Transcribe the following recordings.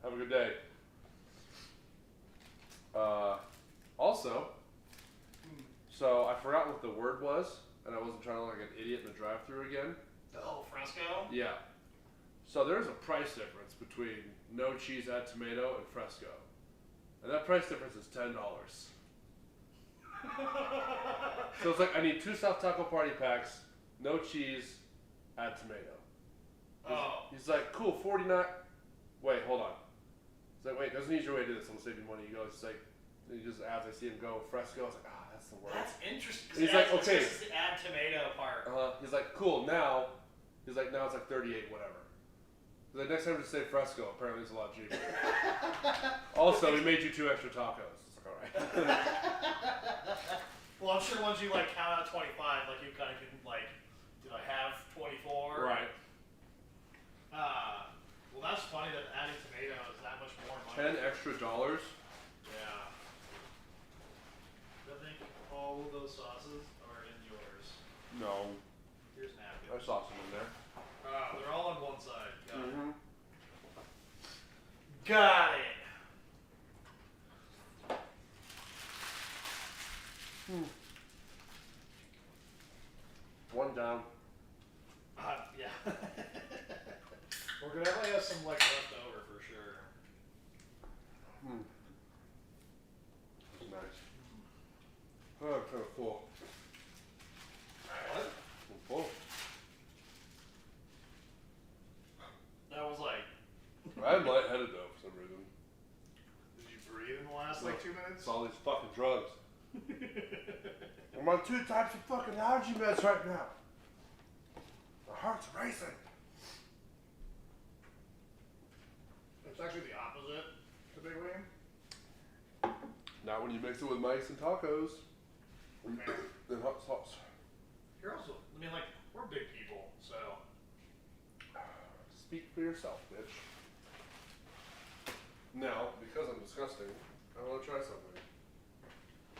Have a good day. Also, so I forgot what the word was, and I wasn't trying to look like an idiot in the drive-thru again. Oh, fresco? Yeah. So there's a price difference between no cheese, add tomato, and fresco. And that price difference is $10. So it's like, I need 2 soft taco party packs, no cheese, add tomato. He's like, cool, 49. Wait, hold on. He's like, wait, there's an easier way to do this. I'm gonna save you money. He goes, it's like, he just as I see him go, fresco. I was like, that's the word. That's interesting. He's like, okay. It's the add tomato part. He's like, cool, now. He's like, now it's like 38, whatever. He's like, next time just say fresco. Apparently it's a lot cheaper. Also, we made you 2 extra tacos. It's like, alright. Well, I'm sure once you like count out 25, like you kind of can like, did I have 24? Right. Well, that's funny that adding tomato is that much more money. $10 extra dollars. Yeah. I think all of those sauces are in yours. No. Here's napkins. I saw some in there. They're all on one side. Got Mm-hmm. it. Got it. One down. Yeah. We're gonna definitely have some like left over for sure. That's nice. Oh, I'm kind of full. What? I'm full. That was like. I'm lightheaded though for some reason. Did you breathe in the last like 2 minutes? It's all these fucking drugs. I'm on 2 types of fucking allergy meds right now. My heart's racing. It's actually the opposite, the big wing. Not when you mix it with mice and tacos. And hot sauce. You're also, I mean, like, we're big people, so. Speak for yourself, bitch. Now, because I'm disgusting, I want to try something.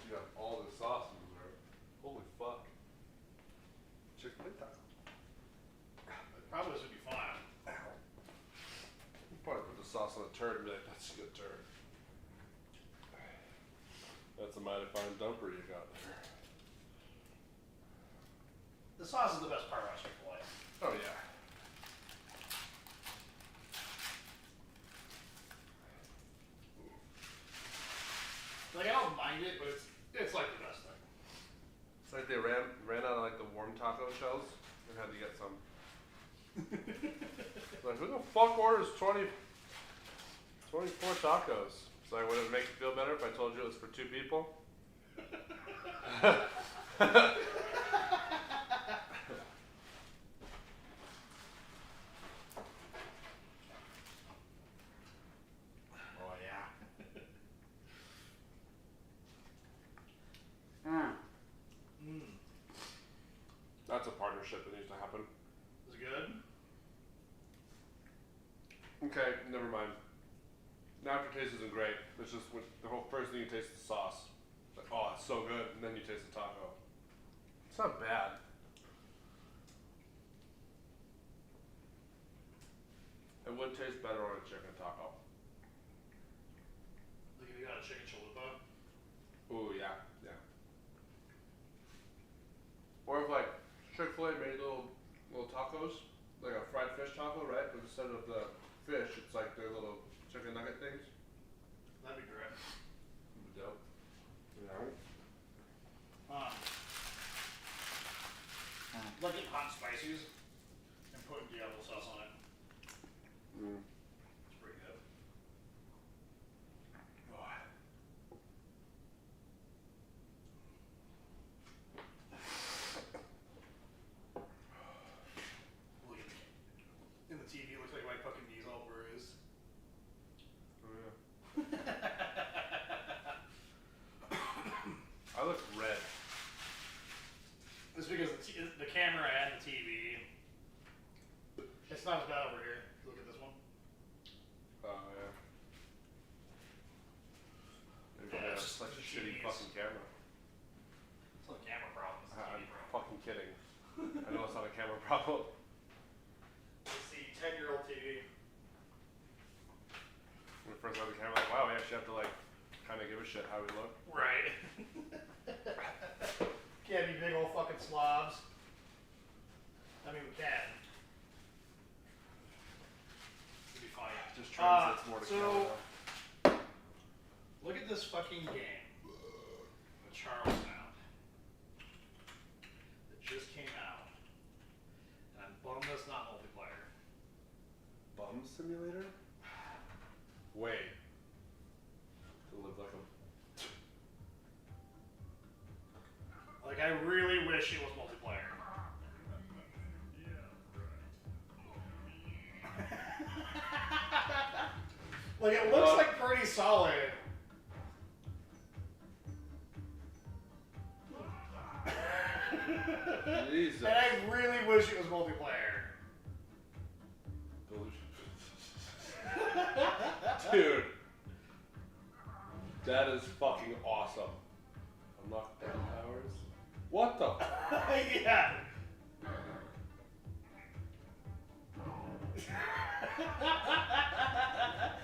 You got all this sauce in there. Holy fuck. Chick-fil-A taco. Probably this would be fine. Ow. You probably put the sauce on a turd and be like, that's a good turd. That's a mighty fine dumper you got there. The sauce is the best part about Chick-fil-A. Oh, yeah. Like, I don't mind it, but it's like the best thing. It's like they ran out of like the warm taco shells and had to get some. Like, who the fuck orders 24 tacos? It's like, would it make you feel better if I told you it was for 2 people? Oh, yeah. That's a partnership that needs to happen. Is it good? Okay, never mind. The aftertaste isn't great. It's just when the whole first thing you taste is the sauce. It's like, oh, it's so good, and then you taste the taco. It's not bad. It would taste better on a chicken taco. Like if you got a chicken chalupa. Ooh, yeah. Or if like Chick-fil-A made little tacos, like a fried fish taco, right? But instead of the fish, it's like their little chicken nugget things. That'd be great. Dope. Yeah. Like get hot and spices and put Diablo sauce on it. It's pretty good. In the TV, it looks like my fucking knees all bruised. Oh yeah. I look red. It's because the camera and the TV. It's not as bad over here. Look at this one. Oh yeah. Maybe Yeah, that's it's such a the shitty TVs. fucking camera. It's not a camera problem. It's a I'm TV problem. fucking kidding. I know it's not a camera problem. It's the 10-year-old TV. first got the camera, like, wow, we actually have to like kind of give a shit how we look. Right. Can't be big old fucking slobs. I mean, we can. It'd be funny. Just translates more to camera. Look at this fucking game. The Charlestown. That just came out. And I'm bummed that's not multiplayer. Bum simulator? Wait. To live like a... Like, I really wish it was multiplayer. Like, it looks like pretty solid. Jesus. And I really wish it was multiplayer. Dude. That is fucking awesome. Unlock 10 powers. What the? Yeah.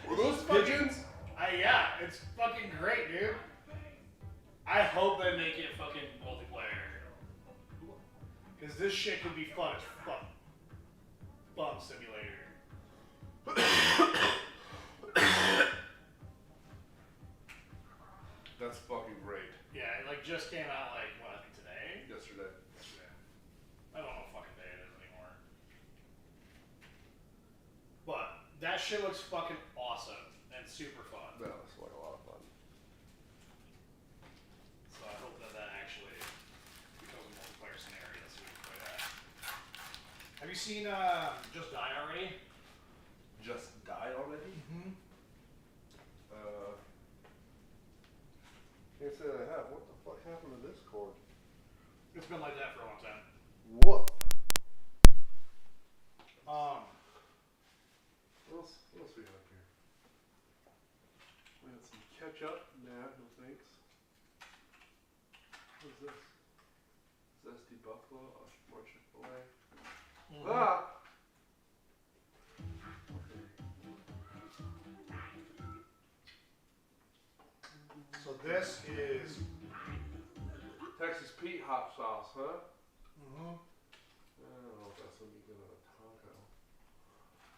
Were those pigeons? Yeah, it's fucking great, dude. I hope they make it fucking multiplayer. Because this shit could be fun as fuck. Bum simulator. That's fucking great. Yeah, it like just came out like, what, I think today? Yesterday. I don't know what fucking day it is anymore. But that shit looks fucking awesome and super fun. That looks like a lot of fun. So I hope that that actually becomes a multiplayer scenario so we can play that. Have you seen Just Die already? Just Die already? Mm-hmm. Can't say that I have. What the fuck happened to this cord? It's been like that for a long time. What? What else we have here? We got some ketchup. Nah, no thanks. What is this? Zesty Buffalo. Oh, more Chick-fil-A. Mm-hmm. Ah! So this is Texas Pete hot sauce, huh? mm-hmm. I don't know if that's what you get on a taco.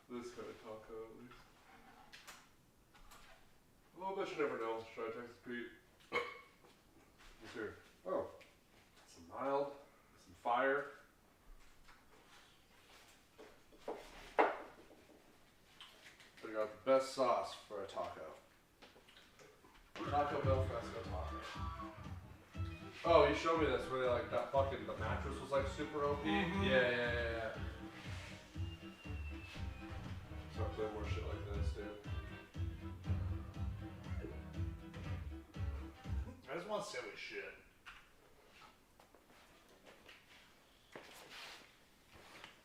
This kind of taco, at least. Well, I bet you never know. Let's try Texas Pete. What's here? Oh. Some mild, some fire. We got the best sauce for a taco. Taco Bell Fresco taco. Oh, you showed me this where they like that fucking the mattress was like super OP. Mm-hmm. Yeah. So I play more shit like this, dude. I just want silly shit.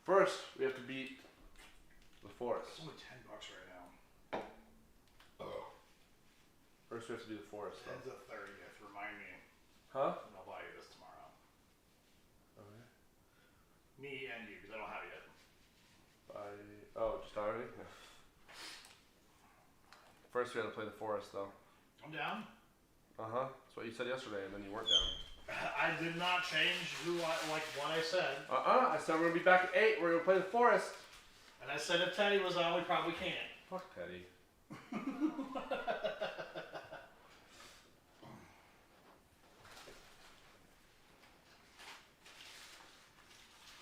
First, we have to beat the forest. It's only $10 right now. First, we have to do the forest, though. It's the 30th. Remind me. Huh? And I'll buy you this tomorrow. Okay. Me and you, because I don't have it yet. Oh, just already? Yeah. First, we had to play the forest, though. I'm down. Uh-huh. That's what you said yesterday, and then you weren't down. I did not change what I said. I said we're going to be back at 8. We're going to play the forest. And I said if Teddy was on, we probably can't. Fuck Teddy.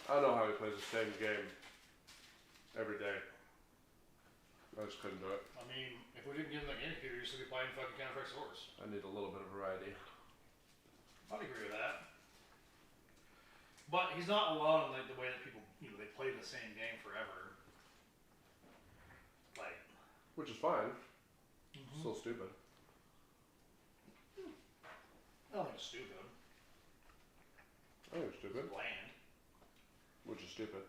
I don't know how he plays the same game every day. I just couldn't do it. I mean, if we didn't give him the game computer, you'd still be playing fucking Counter-Strike Source. I need a little bit of variety. I'd agree with that. But he's not alone in like the way that people, they play the same game forever. Like, Which is fine. Still stupid. I don't think it's stupid. I think it's stupid. It's bland. Which is stupid.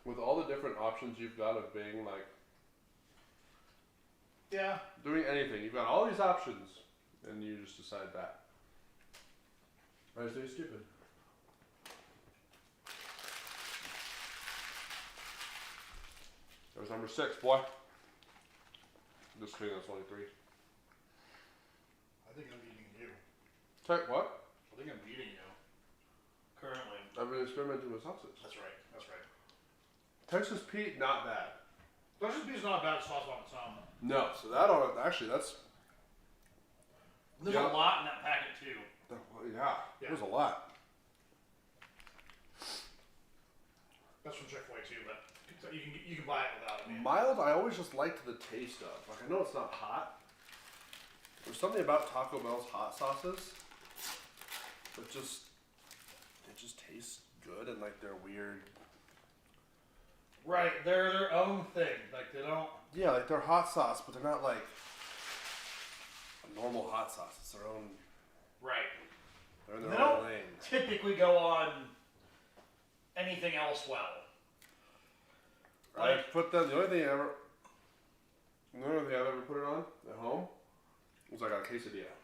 With all the different options you've got of being like Yeah. doing anything, you've got all these options, and you just decide that. I just think it's stupid. That was number 6, boy. Just kidding, that's only 3. I think I'm beating you. Check what? I think I'm beating you. Currently. I've been experimenting with sauces. That's right. That's right. Texas Pete, not bad. Texas Pete's not a bad sauce on its own. No, so that on actually that's. There's a lot in that packet too. Yeah, there's a lot. That's from Chick-fil-A too, but you can buy it without it. Mild, I always just liked the taste of. Like I know it's not hot. There's something about Taco Bell's hot sauces that just tastes good and like they're weird. Right, they're their own thing. Like they don't. Yeah, like they're hot sauce, but they're not like a normal hot sauce. It's their own. Right. They're in their own lane. Typically go on anything else well. I put them. The only thing I've ever put it on at home was like a quesadilla.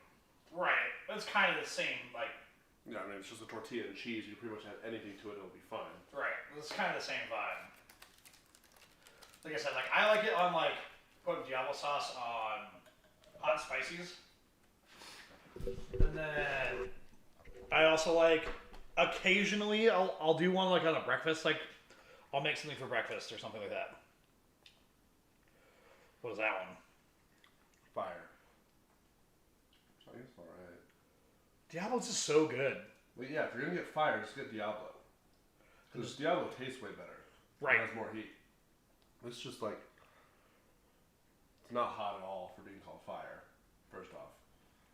Right. It's kind of the same. Like. Yeah, I mean it's just a tortilla and cheese. You pretty much add anything to it, it'll be fine. Right. It's kind of the same vibe. Like I said, like I like it on like putting Diablo sauce on hot and spices, and then I also like occasionally I'll do one like on a breakfast, like I'll make something for breakfast or something like that. What is that one? Fire. I think it's alright. Diablo's just so good. Well, yeah, if you're gonna get fire, just get Diablo. Because Diablo tastes way better. Right. It has more heat. It's just like, it's not hot at all for being called fire, first off.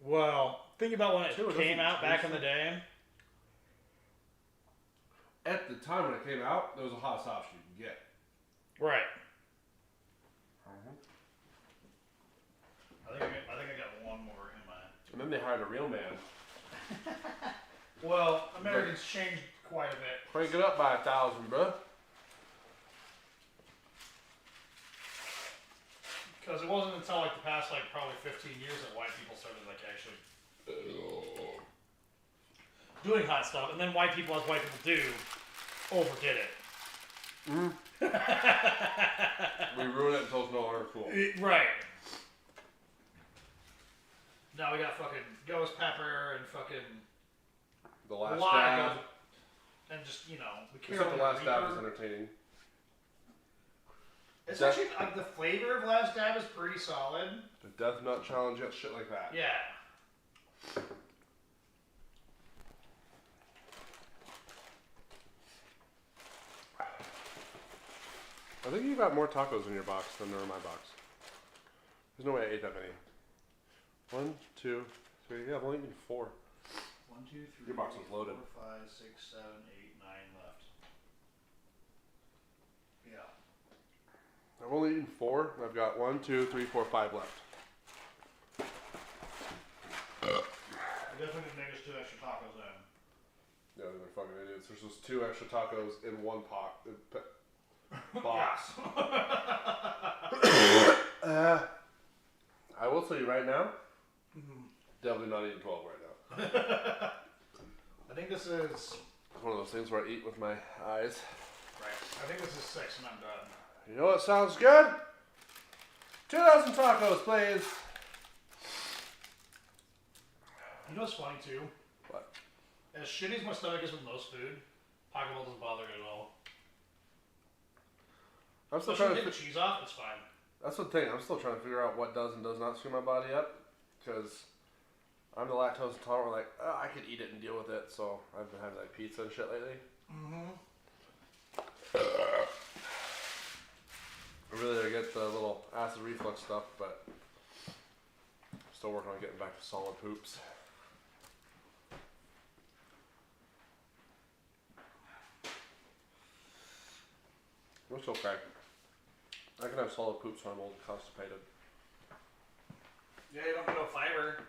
Well, think about when it came out back in the day. At the time when it came out, there was a hottest option you could get. Right. Mm-hmm. I think I got one more in my. And then they hired a real man. Well, Americans changed quite a bit. Crank it up by 1,000, bro. Because it wasn't until like the past like probably 15 years that white people started like actually doing hot stuff, and then white people, as white people do, overdid it. Mm. We ruined it until it's no longer cool. Right. Now we got fucking ghost pepper and fucking The Last Dab. And just, you know, Except The Last Dab is entertaining. It's actually, the flavor of Last Dab is pretty solid. The Death Nut Challenge, shit like that. Yeah. I think you got more tacos in your box than there are in my box. There's no way I ate that many. 1, 2, 3. Yeah, I've only eaten 4. 1, 2, 3. Your box was loaded. 4, 5, 6, 7, 8, 9 left. Yeah. I've only eaten 4. And I've got 1, 2, 3, 4, 5 left. I definitely didn't make us 2 extra tacos then. Yeah, they're fucking idiots. There's just 2 extra tacos in one pot. Box. I will tell you right now, definitely not eating 12 right now. I think this is... It's one of those things where I eat with my eyes. Right. I think this is 6 and I'm done. You know what sounds good? 2,000 tacos, please. You know what's funny too? What? As shitty as my stomach is with most food, Taco Bell doesn't bother me at all. I'm still Especially trying to get the cheese off, it's fine. That's the thing. I'm still trying to figure out what does and does not screw my body up. Because I'm the lactose intolerant. Like, oh, I could eat it and deal with it. So I've been having like pizza and shit lately. Mm-hmm. I really get the little acid reflux stuff, but still working on getting back to solid poops. It's okay. I can have solid poops when I'm old and constipated. Yeah, you don't get no fiber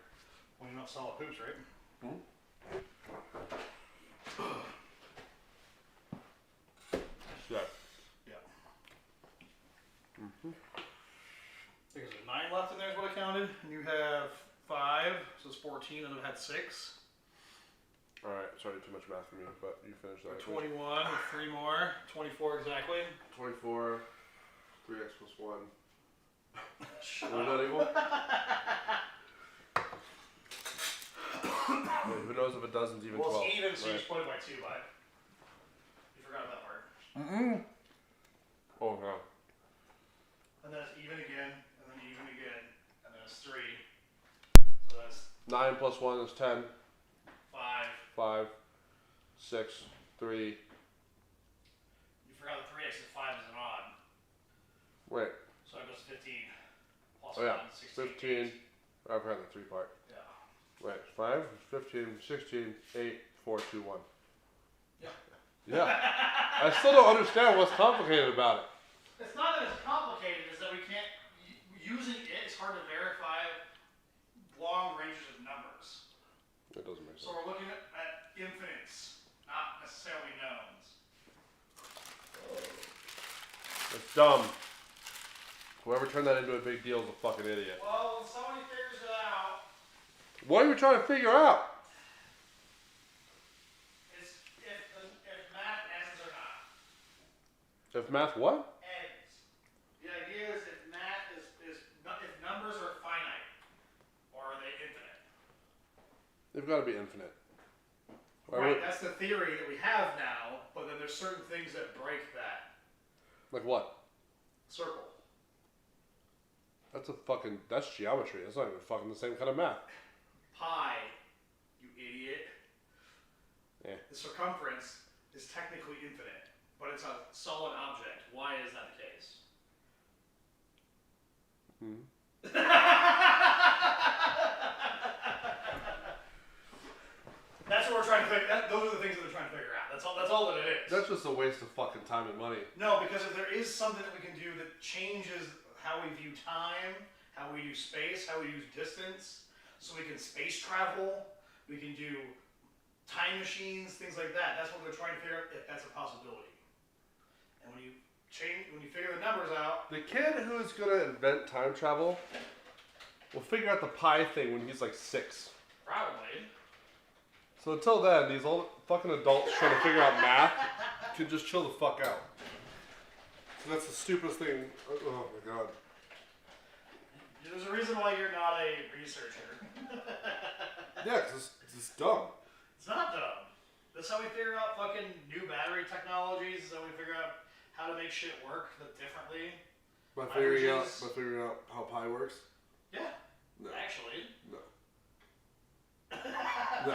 when you're not solid poops, right? Hmm? Yeah. Yeah. Mm-hmm. I think there's 9 left in there is what I counted. And you have 5, so it's 14, and I've had 6. Alright, sorry, too much math for me, but you finished that. 21 with 3 more. 24 exactly. 24, 3x plus 1. We're not equal? Who knows if a dozen's even 12? Well, it's even, so you split it by 2, bud. You forgot that part. Oh, no. And then it's even again, and then even again, and then it's 3. So that's 9 plus 1 is 10. 5. 5, 6, 3. You forgot the 3x and 5 is an odd. Wait. So it goes to 15. Plus Oh, yeah. 1, 16. 15. I forgot the 3 part. Yeah. Wait. 5, 15, 16, 8, 4, 2, 1. Yeah. Yeah. I still don't understand what's complicated about it. It's not that it's complicated, it's that we can't, using it's hard to verify long ranges of numbers. It doesn't make sense. So we're looking at infinites, not necessarily knowns. It's dumb. Whoever turned that into a big deal is a fucking idiot. Well, when somebody figures it out, What are you trying to figure out? it's if math ends or not. If math what? Ends. The idea is if math if numbers are finite, or are they infinite? They've got to be infinite. Right, that's the theory that we have now, but then there's certain things that break that. Like what? Circle. That's geometry. That's not even fucking the same kind of math. Pi, you idiot. Yeah. The circumference is technically infinite, but it's a solid object. Why is that the case? That's what we're trying to figure. Those are the things that they're trying to figure out. That's all that it is. That's just a waste of fucking time and money. No, because if there is something that we can do that changes how we view time, how we do space, how we use distance, so we can space travel, we can do time machines, things like that. That's what we're trying to figure out if that's a possibility. And when you figure the numbers out, The kid who's gonna invent time travel will figure out the pi thing when he's like 6. probably. So until then, these old fucking adults trying to figure out math can just chill the fuck out. So that's the stupidest thing. Oh my god. There's a reason why you're not a researcher. Yeah, because it's dumb. It's not dumb. That's how we figure out fucking new battery technologies. That's how we figure out how to make shit work differently. By figuring out how pi works? Yeah. No. Actually. No. No.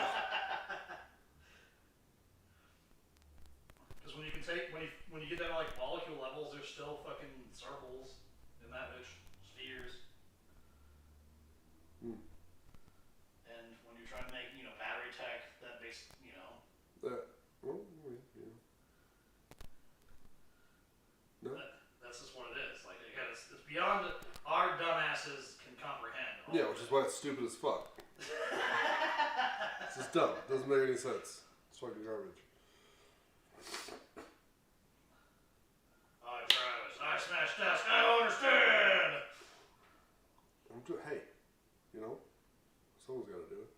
Because when you can take when you get down to like molecule levels, there's still fucking circles in that bitch, spheres. And when you're trying to make battery tech, that makes No. That's just what it is. Like it's beyond our dumbasses can comprehend. Yeah, which is why it's stupid as fuck. It's just dumb. It doesn't make any sense. It's fucking garbage. I smash desk. I don't understand. Hey, someone's got to do it.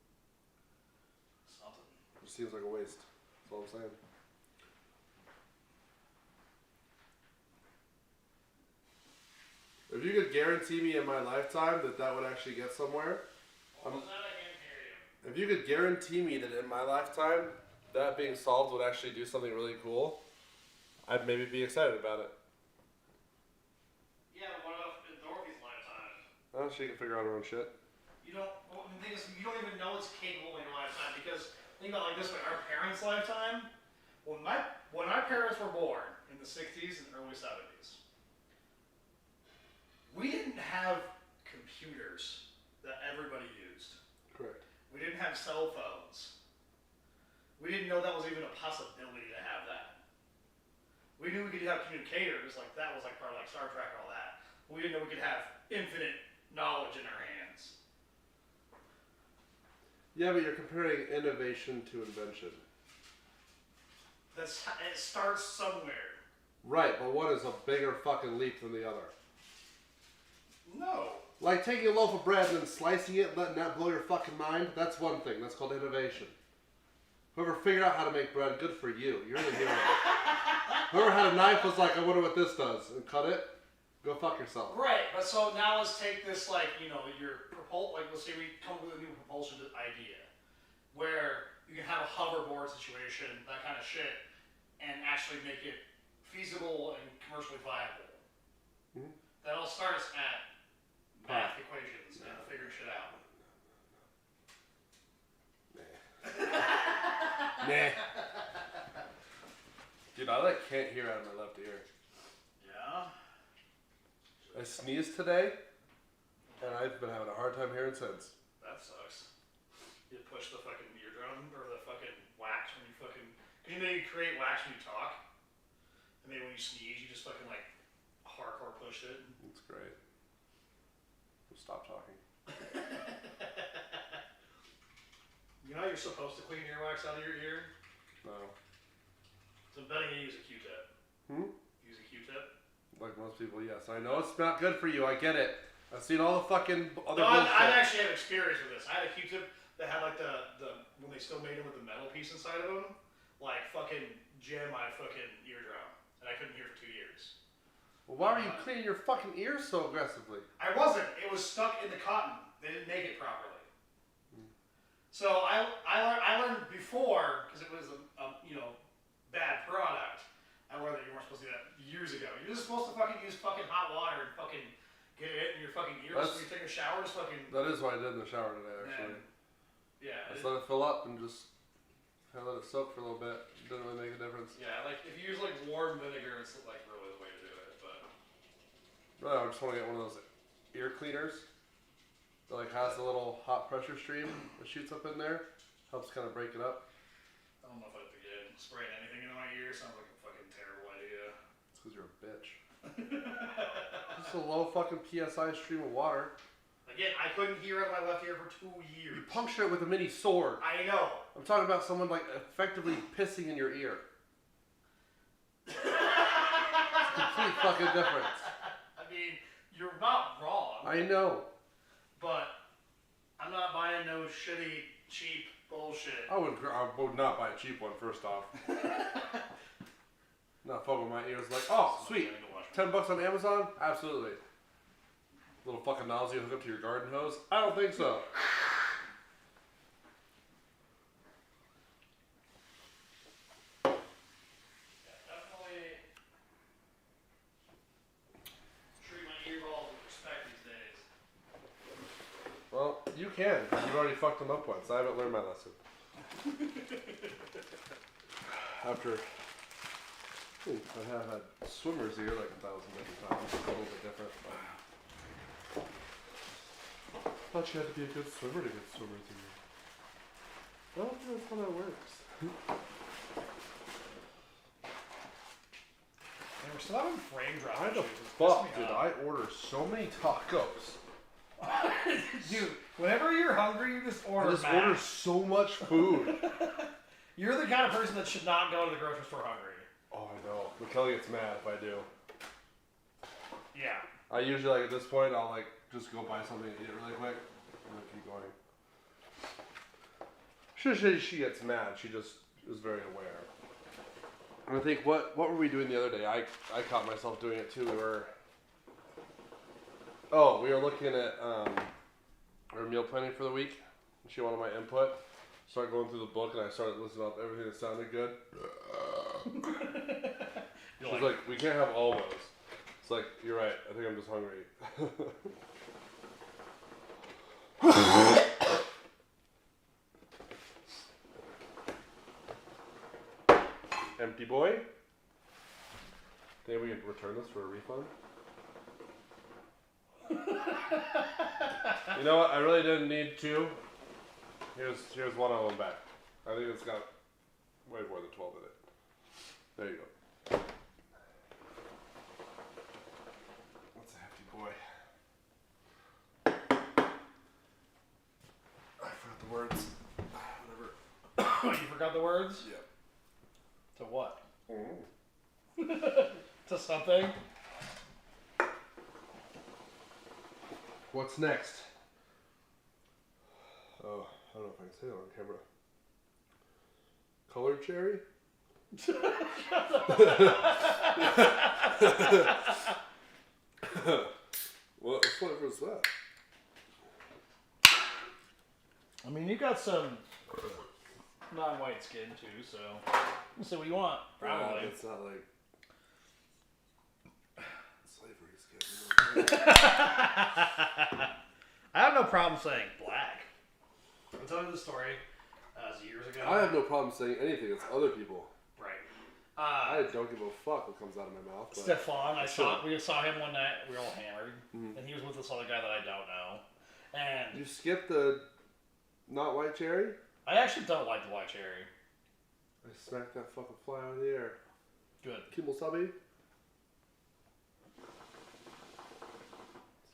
Something. It just seems like a waste. That's all I'm saying. If you could guarantee me in my lifetime that would actually get somewhere. What was that? I can't hear you. If you could guarantee me that in my lifetime that being solved would actually do something really cool, I'd maybe be excited about it. Yeah, but what about in Dorothy's lifetime? Oh, she can figure out her own shit. Well, the thing is, you don't even know it's capable in your lifetime because think about it like this way: our parents' lifetime. When my parents were born in the '60s and early '70s, we didn't have computers that everybody used. Correct. We didn't have cell phones. We didn't know that was even a possibility to have that. We knew we could have communicators, like that was like part of like Star Trek and all that. But we didn't know we could have infinite knowledge in our hands. Yeah, but you're comparing innovation to invention. It starts somewhere. Right, but one is a bigger fucking leap than the other. No. Like taking a loaf of bread and then slicing it and letting that blow your fucking mind, that's one thing. That's called innovation. Whoever figured out how to make bread, good for you. You're the hero. Whoever had a knife was like, I wonder what this does, and cut it. Go fuck yourself. Right, but so now let's take this, like, you know, let's say we come up with a new propulsion idea, where you can have a hoverboard situation, that kind of shit, and actually make it feasible and commercially viable. Mm-hmm. That'll start us at math equations and figuring shit out. Nah. Dude, I can't hear out of my left ear. Yeah? I sneezed today, and I've been having a hard time hearing since. That sucks. You push the fucking eardrum, or the fucking wax when you fucking... Cause you know you create wax when you talk, and then when you sneeze, you just fucking, like, hardcore push it. That's great. We'll stop talking. You know you're supposed to clean earwax out of your ear? No. So I'm betting you use a Q-tip. Use a Q-tip? Like most people, yes. I know it's not good for you. I get it. I've seen all the fucking other bullshit. bullshit. I actually have experience with this. I had a Q-tip that had like the when they still made them with the metal piece inside of them, like fucking jam my fucking eardrum, and I couldn't hear for 2 years. Well, why were you cleaning your fucking ears so aggressively? I wasn't. It was stuck in the cotton. They didn't make it properly. So I learned before, because it was a bad product. I learned that you weren't supposed to do that years ago. You're just supposed to fucking use fucking hot water and fucking get it in your fucking ears when you take a shower. Just fucking. That is what I did in the shower today, actually. Yeah. Just let it fill up and just kind of let it soak for a little bit. It didn't really make a difference. Yeah, like if you use like warm vinegar, it's like really the way to do it. But no, I just want to get one of those ear cleaners that like has a little hot pressure stream that shoots up in there. Helps kind of break it up. I don't know if I'd begin spraying anything into my ear. Sounds like a fucking terrible idea. It's because you're a bitch. Just a low fucking PSI stream of water. Again, I couldn't hear out of my left ear for 2 years. You puncture it with a mini sword. I know. I'm talking about someone like effectively pissing in your ear. It's a complete fucking difference. I mean, you're not wrong. I know. But I'm not buying no shitty, cheap bullshit. I would not buy a cheap one, first off. Not fucking with my ears like, oh, sweet. $10 on Amazon? Absolutely. Little fucking nozzle you hook up to your garden hose? I don't think so. Yeah, definitely treat my earballs with respect these days. Well, you can. You've already fucked them up once. I haven't learned my lesson. After... I have had swimmer's ear like 1,000 different times. It's a little bit different. Thought you had to be a good swimmer to get swimmer's ear. I don't think that's how that works. And we're still having frame drop. Why the fuck did I order so many tacos? Dude, whenever you're hungry, you just order. I just order so much food. You're the kind of person that should not go to the grocery store hungry. Oh, I know. McKelly gets mad if I do. Yeah. I usually, like, at this point, I'll, like, just go buy something and eat it really quick. And then keep going. She gets mad. She just is very aware. And I think, what were we doing the other day? I caught myself doing it, too. We were looking at our meal planning for the week. She wanted my input. Started going through the book, and I started listing off everything that sounded good. She's like, we can't have all those. It's like, you're right. I think I'm just hungry. Empty boy. Think we could return this for a refund? You know what? I really didn't need to. Here's one of them back. I think it's got way more than 12 in it. There you go. That's a hefty boy. I forgot the words. Whatever. You forgot the words? Yep. To what? Mm. To something? What's next? Oh, I don't know if I can say it on camera. Colored cherry? What flavor is that? I mean, you got some non-white skin too, so you say what you want. Probably. Yeah, it's not like slavery skin. I have no problem saying black. I'll tell you the story. Years ago. I have no problem saying anything. It's other people. Right. I don't give a fuck what comes out of my mouth. But Stefan, we saw him one night. We were all hammered, and he was with this other guy that I don't know. And you skipped the not white cherry? I actually don't like the white cherry. I smacked that fucking fly out of the air. Good. Kimosabi?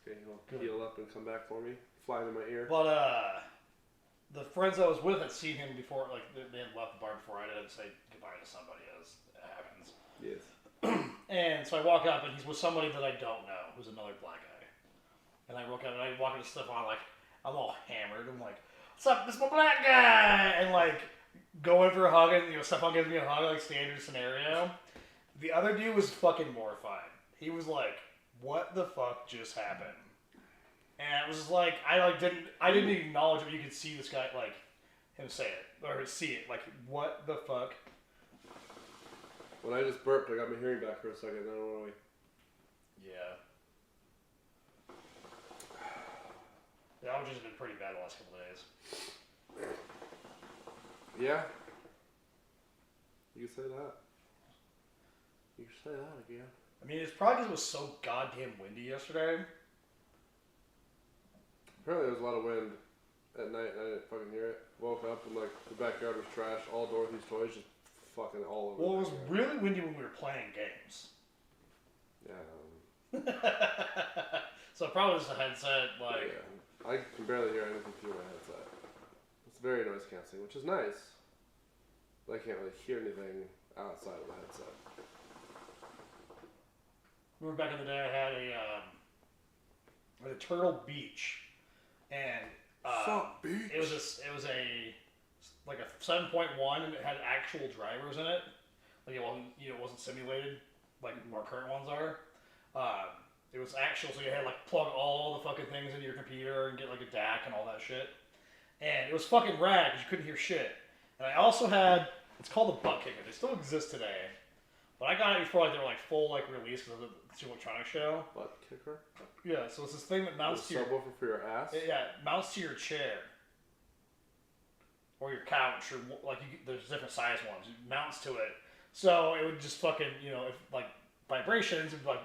Okay, he'll heal up and come back for me. Fly in my ear. But the friends I was with had seen him before, like they had left the bar before I did, and say goodbye to somebody, as it happens. Yes. And so I walk up, and he's with somebody that I don't know, who's another black guy. And I walk up, and I walk into Stefan, like, I'm all hammered. I'm like, what's up, this is my black guy! And like, go in for a hug, and Stefan gives me a hug, like standard scenario. The other dude was fucking mortified. He was like, what the fuck just happened? And it was like, I didn't acknowledge it, but you could see this guy, like, him say it, or see it, like, what the fuck? When I just burped, I got my hearing back for a second, I don't know why. Yeah. The allergies have been pretty bad the last couple of days. Yeah. You can say that. You can say that again. I mean, it's probably because it was so goddamn windy yesterday. Apparently there was a lot of wind at night and I didn't fucking hear it. Woke up and like the backyard was trash. All Dorothy's toys just fucking all over. Well, it was really windy when we were playing games. Yeah. So probably just a headset, like... Yeah. I can barely hear anything through my headset. It's very noise cancelling, which is nice. But I can't really hear anything outside of the headset. Remember back in the day I had a Turtle Beach. And Beach? it was a like a 7.1 and it had actual drivers in it. Like it wasn't simulated like our current ones are. It was actual, so you had to like plug all the fucking things into your computer and get like a DAC and all that shit. And it was fucking rad because you couldn't hear shit. And I also had, it's called the Butt Kicker. They still exist today. But I got it before like they were like full like release because of the Consumer Electronics Show. Butt kicker? Yeah, so it's this thing that mounts to your subwoofer for your ass. it mounts to your chair or your couch or like there's different size ones. It mounts to it, so it would just fucking if like vibrations and like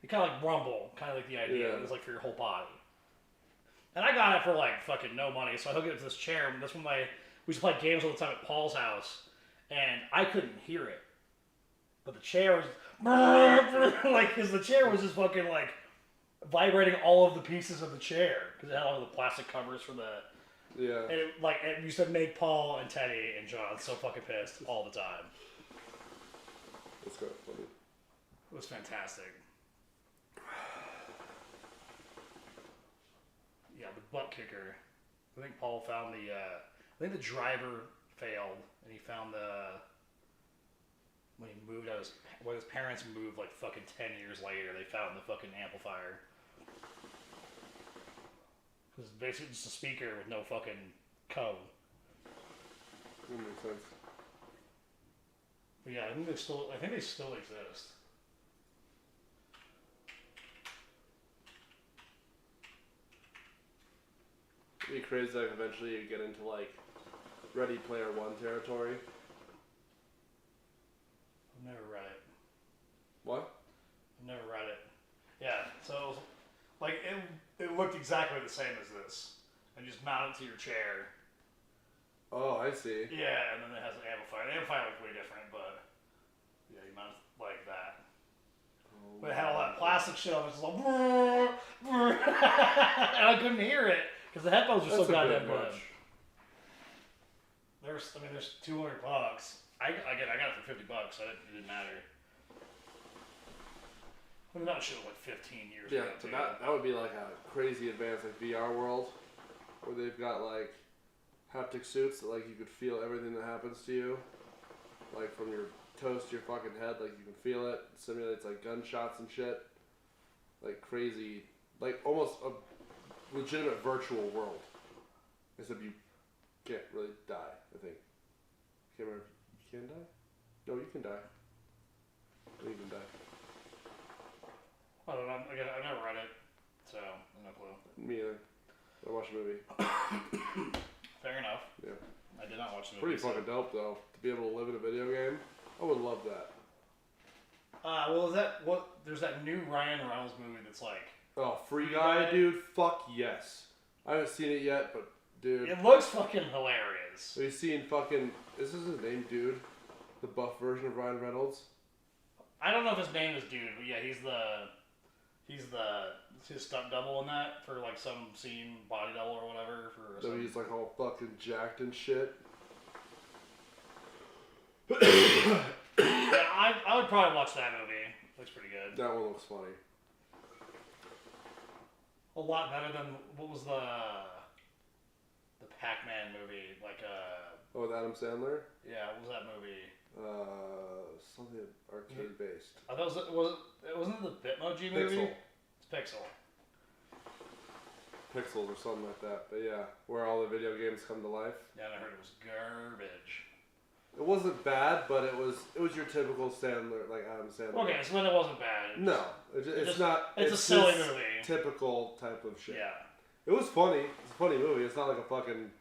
it kind of like rumble, kind of like the idea. Yeah. It was like for your whole body. And I got it for like fucking no money, so I hooked it to this chair. And that's when we used to play games all the time at Paul's house, and I couldn't hear it. But the chair was like, because the chair was just fucking like vibrating all of the pieces of the chair because it had all the plastic covers for the. Yeah. And it used to make Paul and Teddy and John so fucking pissed all the time. It's kind of funny. It was fantastic. Yeah, the butt kicker. I think Paul found I think the driver failed, and he found when he moved out, when his parents moved like fucking 10 years later, they found the fucking amplifier. It was basically just a speaker with no fucking code. That makes sense. But yeah, I think they still exist. It'd be crazy like eventually you get into like Ready Player One territory. I've never read it. What? I've never read it. Yeah, so it was, like it looked exactly the same as this, and just mount it to your chair. Oh, I see. Yeah, and then it has an amplifier. The amplifier was way different, but yeah, you mount it like that. Oh, but it had all that plastic shit on it, just like, and I couldn't hear it because the headphones were so goddamn good. There's $200. I got it for $50, so it didn't matter. I mean, that shit was like 15 years ago. Yeah, so that would be like a crazy advanced like VR world where they've got like haptic suits that like you could feel everything that happens to you, like from your toes to your fucking head, like you can feel it. It simulates like gunshots and shit. like crazy, like almost a legitimate virtual world. Except you can't really die, I think. Can't remember. You can die? No, you can die. No, you can die. I don't know. Again, I've never read it, so I have no clue. Me either. I watched the movie. Fair enough. Yeah. I did not watch the movie. Pretty fucking dope, though. To be able to live in a video game, I would love that. Well, there's that new Ryan Reynolds movie that's like... Oh, Free Guy, dude? Fuck yes. I haven't seen it yet, but, dude. It looks fucking hilarious. Have you seen fucking... Is this his name, dude? The buff version of Ryan Reynolds? I don't know if his name is Dude, but yeah, he's his stunt double in that for like some scene, body double or whatever. So he's like all fucking jacked and shit. Yeah, I would probably watch that movie. Looks pretty good. That one looks funny. A lot better than what was the Pac-Man movie? Oh, with Adam Sandler? Yeah, what was that movie? Something arcade based. I thought it wasn't the Bitmoji movie? Pixel. It's Pixel. Pixels or something like that. But yeah, where all the video games come to life. Yeah, and I heard it was garbage. It wasn't bad, but it was your typical Sandler, like Adam Sandler. Okay, so then it wasn't bad. No, it's not. It's a silly movie. Typical type of shit. Yeah. It was funny. It's a funny movie. It's not like a fucking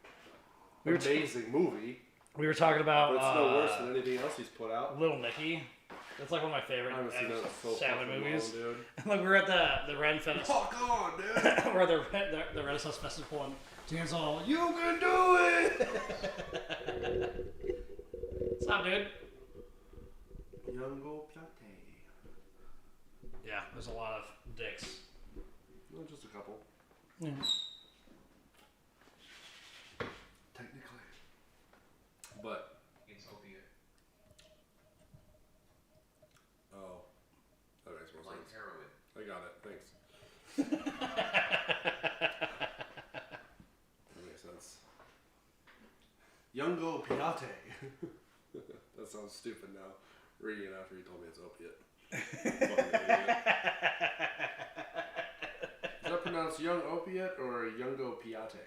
amazing movie. We were talking about. But it's no worse than anything else he's put out. Little Nicky. That's like one of my favorite Sandler movies. Long, dude. Like we were at the Ren Fest. Fuck on, dude. We're at the Renaissance Festival, and Dan's all, "You can do it." What's up, dude? Youngo Piate. Yeah, there's a lot of dicks. No, just a couple. Yeah. Technically. But. It's opiate. Oh. That makes more Like sense. heroin. I got it. Thanks. That makes sense. Youngo Piate. That sounds stupid now. Reading it after you told me it's opiate. Fucking idiot. Is that pronounced young opiate or youngo piate?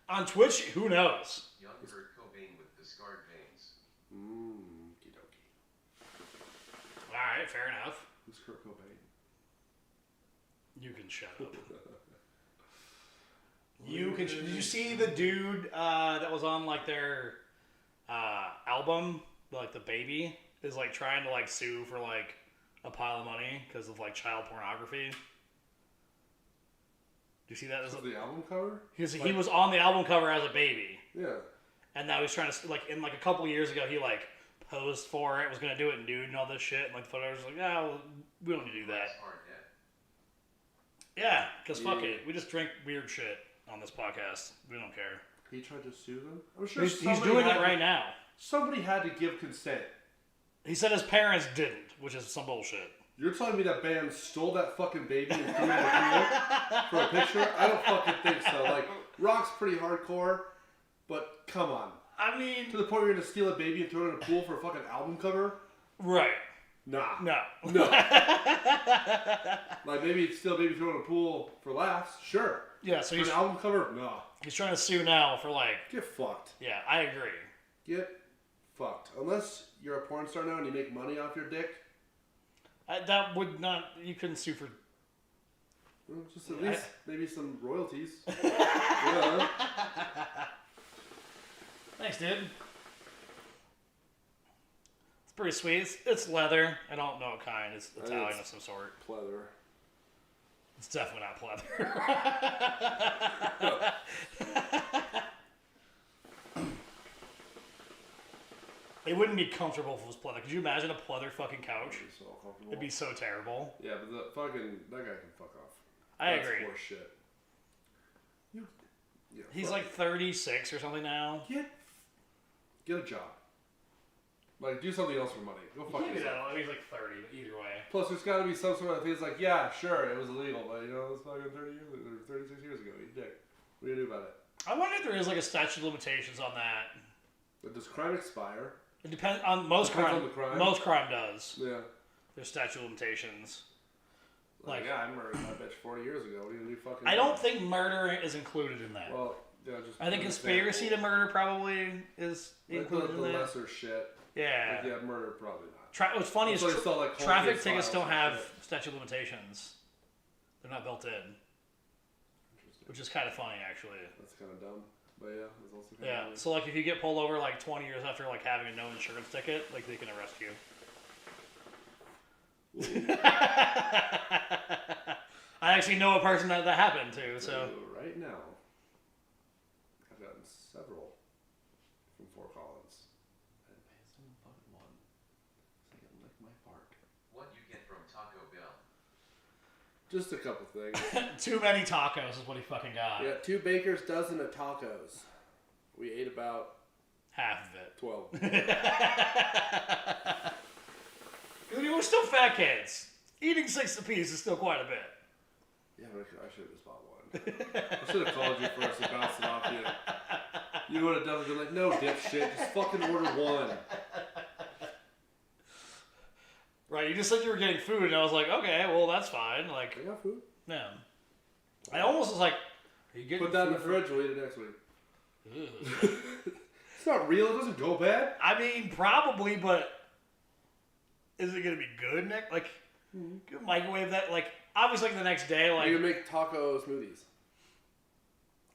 On Twitch, who knows? Young Kurt Cobain with discard veins. Kidoki. Alright, fair enough. Who's Kurt Cobain? You can shut up. Did you see the dude that was on like their album, like the baby, is like trying to like sue for like a pile of money because of like child pornography? Do you see that? The album cover? He was on the album cover as a baby. Yeah. And now he's trying to, like, in like a couple years ago, he like posed for it, was gonna do it nude and all this shit, and like the photos was like, yeah, well, we don't need to do that. Yeah, because fuck it, we just drink weird shit on this podcast. We don't care. He tried to sue them? I'm sure He's doing it right now. Somebody had to give consent. He said his parents didn't, which is some bullshit. You're telling me that band stole that fucking baby and threw it in the pool for a picture? I don't fucking think so. Like, rock's pretty hardcore, but come on. I mean... To the point where you're gonna steal a baby and throw it in a pool for a fucking album cover? Right. Nah. No. Like, maybe steal a baby, throw it in a pool for laughs? Sure. Yeah, so he's... For an album cover? No. He's trying to sue now for like... Get fucked. Yeah, I agree. Get fucked. Unless you're a porn star now and you make money off your dick. That would not... You couldn't sue for... Well, just at least maybe some royalties. Yeah. Thanks, dude. It's pretty sweet. It's leather. I don't know what kind. It's Italian of some sort. Pleather. It's definitely not pleather. It wouldn't be comfortable if it was pleather. Could you imagine a pleather fucking couch? It'd be so uncomfortable. It'd be so terrible. Yeah, but that guy can fuck off. I That's agree. horse shit. He's like 36 or something now. Get a job. Like, do something else for money. Go fuck yourself. He's like 30, but either way. Plus, there's got to be some sort of thing. It's like, yeah, sure, it was illegal, but you know, it was fucking 36 years ago. You dick. What do you do about it? I wonder if there is like a statute of limitations on that. But does crime expire? It depends on most crime. On the crime. Most crime does. Yeah. There's statute of limitations. Like, yeah, I murdered my bitch 40 years ago. What do you do fucking? I don't think murder is included in that. Well, yeah, just. I think conspiracy to murder probably is included in the that. lesser shit. Yeah. Like, yeah, murder probably not. What's funny is like, traffic tickets don't have statute of limitations. They're not built in. Which is kind of funny, actually. That's kind of dumb. But yeah, it's also kind of funny. So like if you get pulled over like 20 years after like having a no insurance ticket, like they can arrest you. I actually know a person that happened to, so. Right now, I've gotten several from Fort Collins. I didn't pay a single fucking one. So I can lick my fart. What you get from Taco Bell? Just a couple things. Too many tacos is what he fucking got. Yeah, 2 baker's dozen of tacos. We ate about half of it. 12. We were still fat kids. Eating 6 apiece is still quite a bit. Yeah, I should have just bought one. I should have called you first and bounced it off you. You would have definitely been like, no, dipshit, just fucking order one. Right, you just said you were getting food, and I was like, okay, well, that's fine. Like, I got food. Yeah. I almost was like, are you getting Put that in the fridge, we'll eat it next week. It's not real, it doesn't go bad. I mean, probably, but is it going to be good, Nick? Like, you can microwave that, like, obviously like, the next day, like... You can make taco smoothies.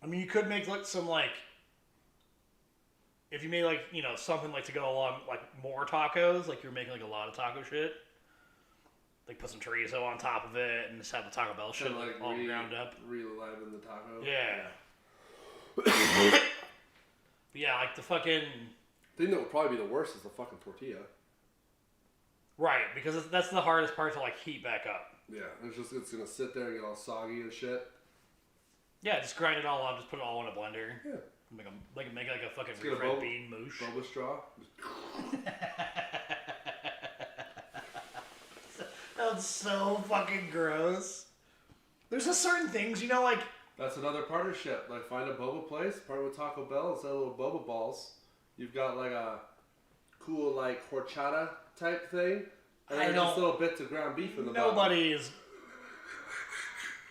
I mean, you could make, like, some, like... If you made, like, you know, something, like, to go along, like, more tacos, like, you're making, like, a lot of taco shit. Like, put some chorizo on top of it and just have the Taco Bell shit, like, all ground up. Reliven the taco. Yeah. Yeah, like, the fucking... The thing that would probably be the worst is the fucking tortilla. Right, because that's the hardest part to, like, heat back up. Yeah, it's gonna sit there and get all soggy and shit. Yeah, just grind it all up, just put it all in a blender. Yeah. Make like a fucking refried bean moosh. Boba straw. That's so fucking gross. There's just certain things, you know, like... That's another partnership. Like, find a boba place, partner with Taco Bell, instead of little boba balls. You've got, like, a cool, like, horchata type thing. And then just little bits of ground beef in the bottom. Nobody is...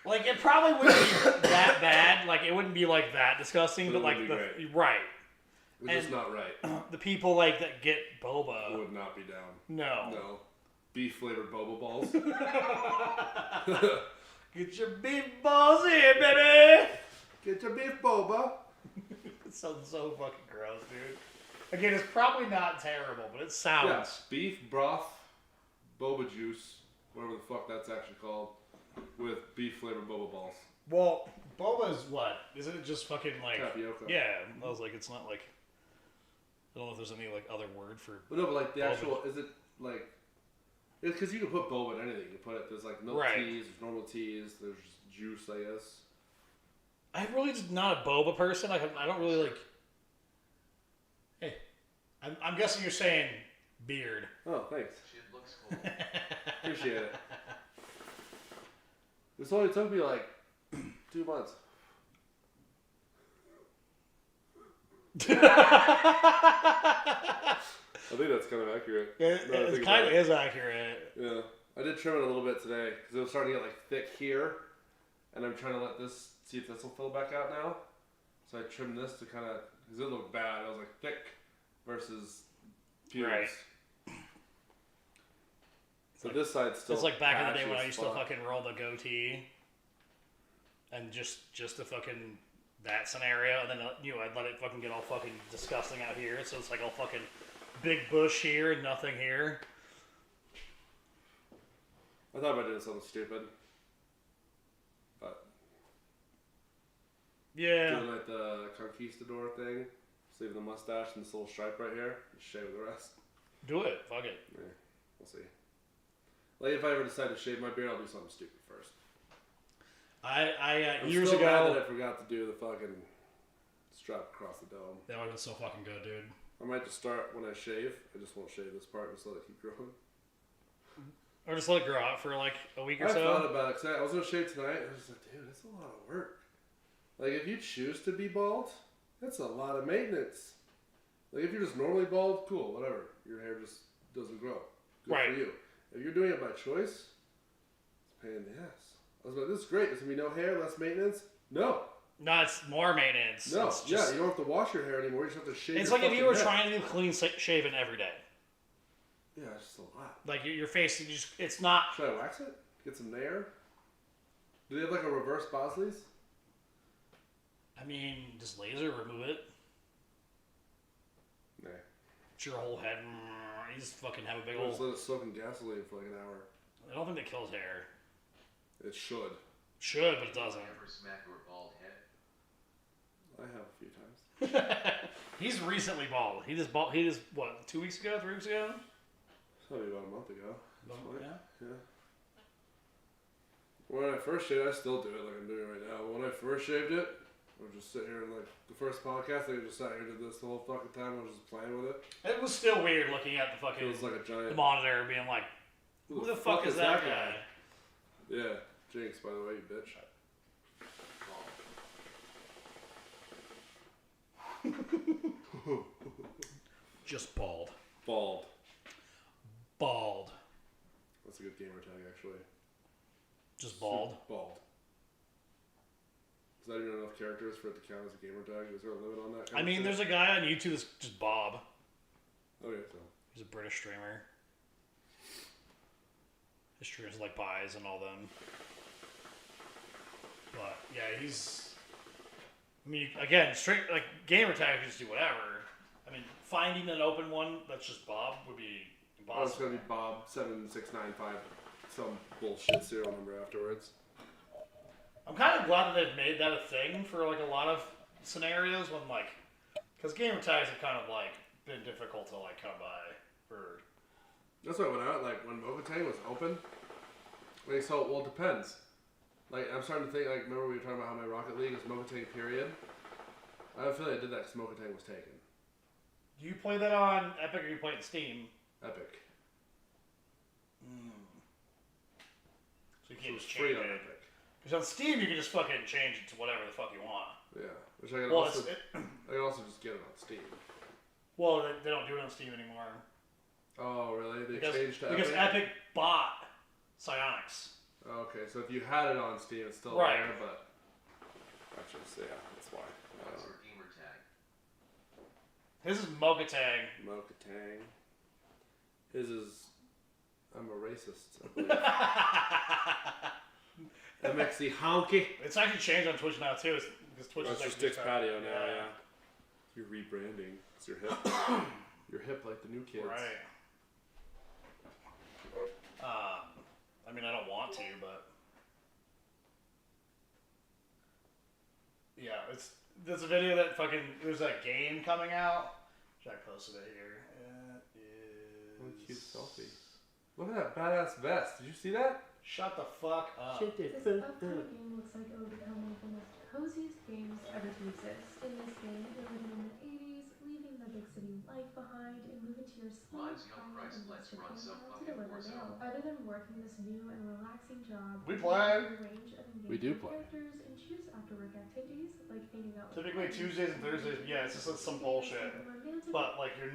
Like, it probably wouldn't be that bad. Like, it wouldn't be, like, that disgusting, but, like, right. It's just not right. The people, like, that get boba... Would not be down. No. Beef-flavored boba balls. Get your beef balls here, baby! Get your beef boba. It sounds so fucking gross, dude. Again, it's probably not terrible, but it sounds... Yeah, beef broth, boba juice, whatever the fuck that's actually called, with beef-flavored boba balls. Well, boba is what? Isn't it just fucking, like... Tapioca. Yeah, I was like, it's not, like... I don't know if there's any, like, other word for... But no, but, like, the boba. actual... Is it, like... It's because you can put boba in anything. You put it... There's, like, milk teas, there's normal teas, there's juice, I guess. I'm really just not a boba person. I don't really, like... Hey, I'm guessing you're saying beard. Oh, thanks. Shit looks cool. Appreciate it. This only took me, like, 2 months. I think that's kind of accurate. It kind of is accurate. Yeah. I did trim it a little bit today because it was starting to get like thick here, and I'm trying to let this, see if this will fill back out now. So I trimmed this to kind of, because it looked bad. I was like thick versus pubes. Right. So like, this side's still. It's like back in the day when I used to fucking roll the goatee, and just to fucking that scenario, and then I'd let it fucking get all fucking disgusting out here. So it's like all fucking big bush here and nothing here. I thought about doing something stupid, but yeah, doing like the conquistador thing, just leaving the mustache and this little stripe right here, just shave the rest. Do it, fuck it. Yeah, we'll see. Like if I ever decide to shave my beard, I'll do something stupid first. I'm years ago, mad that I forgot to do the fucking strap across the dome. That would have been so fucking good, dude. I might just start when I shave. I just won't shave this part and just let it keep growing. Or just let it grow out for like a week or so. I thought about it because I was going to shave tonight. I was just like, dude, that's a lot of work. Like, if you choose to be bald, that's a lot of maintenance. Like, if you're just normally bald, cool, whatever. Your hair just doesn't grow. Good for you. If you're doing it by choice, it's Pain in the ass. I was like, this is great. There's going to be no hair, less maintenance. No. No, it's more maintenance. No, it's just, you don't have to wash your hair anymore. You just have to shave it's your like if you were head. trying to do clean shaven every day. Yeah, it's just a lot. Like your face, it's not. Should I wax it? Get some nair? Do they have like a reverse Bosley's? I mean, just laser, remove it. Nah. It's your whole head. You just fucking have a big Just old. let it soak in gasoline for like an hour. I don't think that kills hair. It should. Should, but it doesn't. Ever smack your bald head? I have a few times. He's recently bald. He just what, 2 weeks ago, 3 weeks ago? Probably about a month ago. Yeah. When I first shaved, I still do it like I'm doing right now. But when I first shaved it, I would just sit here and like the first podcast, I just sat here and did this the whole fucking time. I was just playing with it. It was still weird looking at the fucking It was like a giant. the monitor, being like, "Who the fuck is that guy?" Yeah, Jinx, by the way, you bitch. Just bald. Bald. Bald. That's a good gamer tag, actually. Just bald. Bald. Is that even enough characters for it to count as a gamer tag? Is there a limit on that? I mean, there's a guy on YouTube that's just Bob. Okay, so. He's a British streamer. His streamers like buys and all them. But yeah, he's. I mean, again, straight like gamer tag, you just do whatever. I mean, finding an open one that's just Bob would be Oh, it's impossible. gonna be Bob7695, some bullshit serial number afterwards. I'm kind of glad that they've made that a thing for like a lot of scenarios when like, because gamer tags have kind of like been difficult to like come by for. That's why when Mokotang was open, like, so, well, it depends. Like, I'm starting to think, like, remember we were talking about how my Rocket League is Mokotang period? I have a feeling I did that because Mokotang was taken. Do you play that on Epic or you play it on Steam? Epic. So you can't It's just free change on it. Epic. Because on Steam you can just fucking change it to whatever the fuck you want. Yeah, which I can Well, also, I can also just get it on Steam. Well, they don't do it on Steam anymore. Oh, really? They Because, changed to because Epic? Epic bought Psyonix. Okay, so if you had it on Steam, it's still Right. there, but... Actually, so yeah, that's why. What's your gamer tag? His is Mokotang. Mokotang. His is... I'm a racist, I believe. MXC Honky. It's actually changed on Twitch now too. Because Twitch That's is just actually Dick's Patio now, yeah. You're rebranding. It's your hip. You're hip like the new kids. Right. I mean, I don't want to, but yeah, there's a video that fucking there's that game coming out. Should I posted it here? It What a cute is. selfie. Look at that badass vest. Did you see that? Shut the fuck up. This upcoming game looks like it will become one of the most coziest games ever to exist. In this game, you're living in the 80s, leaving the big city life behind, and moving to your small Mine's young town price, in let's Western run some Canada to fucking deliver Warzone. mail. Other than working this new and relaxing job, We you play. have a range of We do engaging play. characters and choose after-work activities like hanging out with Typically friends, Tuesdays and Thursdays. Yeah, it's just some bullshit. romantic But like your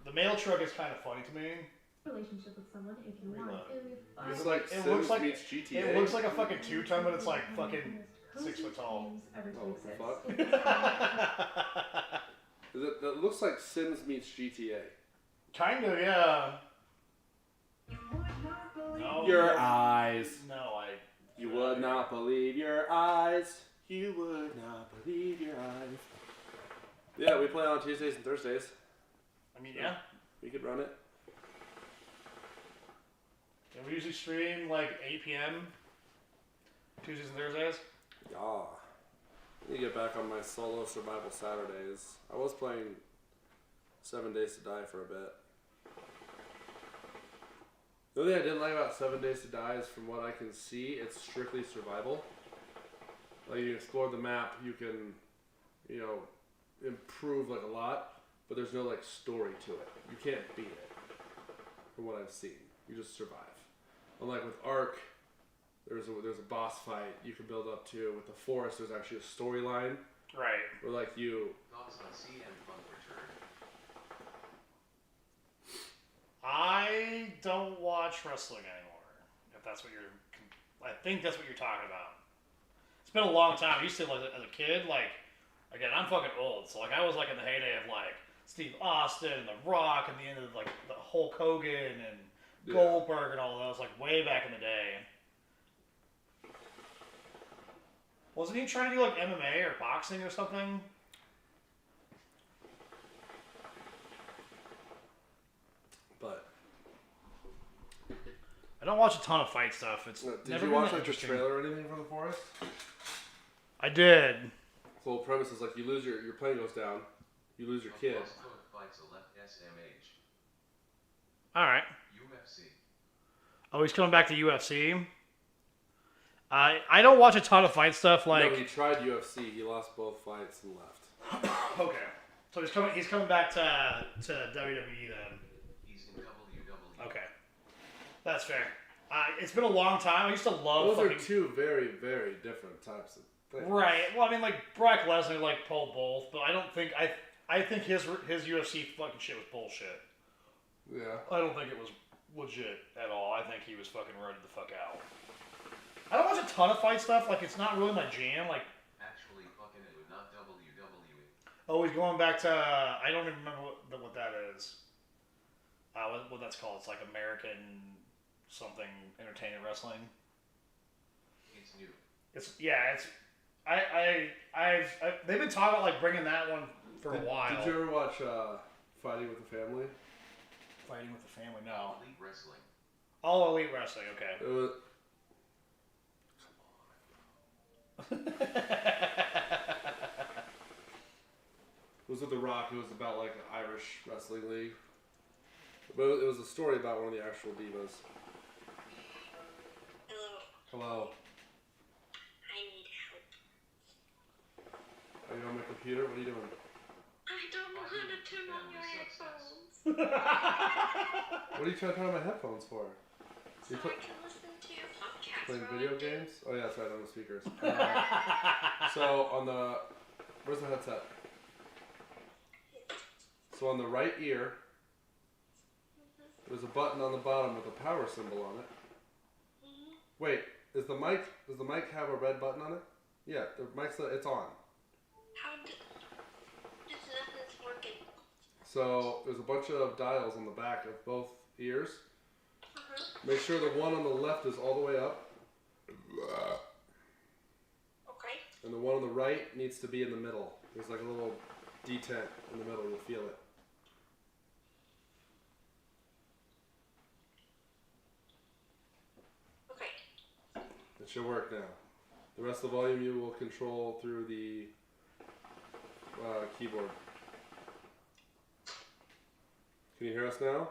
the mail truck is kind of funny to me. relationship with someone if you We want. love It'll be fun. It's like It Sims looks like- meets GTA. It looks like a fucking 2-ton, but it's like One of the fucking most 6 foot coziest tall. games ever to Oh, what the exist. fuck? In this game, That looks like Sims meets GTA. Kind of, yeah. No, Your eyes. No, You would not believe your eyes. You would not believe your eyes. Yeah, we play on Tuesdays and Thursdays. I mean, yeah. We could run it. Yeah, we usually stream like 8 p.m. Tuesdays and Thursdays. Yeah. I need to get back on my solo survival Saturdays. I was playing 7 Days to Die for a bit. The only thing I didn't like about 7 Days to Die is from what I can see, it's strictly survival. Like, you explore the map, you can, improve like a lot, but there's no like story to it. You can't beat it, from what I've seen. You just survive. Unlike with Ark, there's a boss fight you can build up to. With the Forest, there's actually a storyline Right. where like you. Thoughts on CM Punk return? I don't watch wrestling anymore. If that's what you're, I think that's what you're talking about. It's been a long time. I used to like as a kid, like again, I'm fucking old, so like I was like in the heyday of like Steve Austin and The Rock and the end of like the Hulk Hogan and Goldberg and all those, like way back in the day. Wasn't he trying to do like MMA or boxing or something? But I don't watch a ton of fight stuff. It's did never you been watch that like the interesting. trailer or anything for The Forest? I did. The whole premise is like you lose your plane goes down, you lose your kid. Fights a left SMH. All right. UFC. Oh, he's coming back to UFC. I don't watch a ton of fight stuff. Like No, he tried UFC. He lost both fights and left. okay, so he's coming back to WWE then. He's in WWE. Okay, that's fair. It's been a long time. I used to love. Those are two very, very different types of things. Right. Well, I mean, like Brock Lesnar like pulled both, but I don't think I think his UFC fucking shit was bullshit. Yeah. I don't think it was legit at all. I think he was fucking running the fuck out. I don't watch a ton of fight stuff. Like, it's not really my jam. Like, Actually, fucking it would not WWE. oh, he's going back to. I don't even remember what that is. What that's called? It's like American something entertainment wrestling. It's new. It's I've they've been talking about like bringing that one for a while. Did you ever watch Fighting with the Family? Fighting with the Family? No. Elite Wrestling. Oh, Elite Wrestling. Okay. It was. It was with The Rock. It was about like an Irish wrestling league. But it was a story about one of the actual divas. Hello. Hello. I need help. Are you on my computer? What are you doing? I don't know how to turn on your headphones. What are you trying to turn on my headphones for? So I can listen to your podcast. Playing while video I do- games? Oh yeah, that's right, on the speakers. So on the, where's the headset? So on the right ear, there's a button on the bottom with a power symbol on it. Wait, does the mic have a red button on it? Yeah, the mic's, it's on. How did... Just nothing's working. So there's a bunch of dials on the back of both ears. Uh-huh. Make sure the one on the left is all the way up. Okay. And the one on the right needs to be in the middle. There's like a little detent in the middle, you'll feel it. Okay. It should work now. The rest of the volume you will control through the keyboard. Can you hear us now?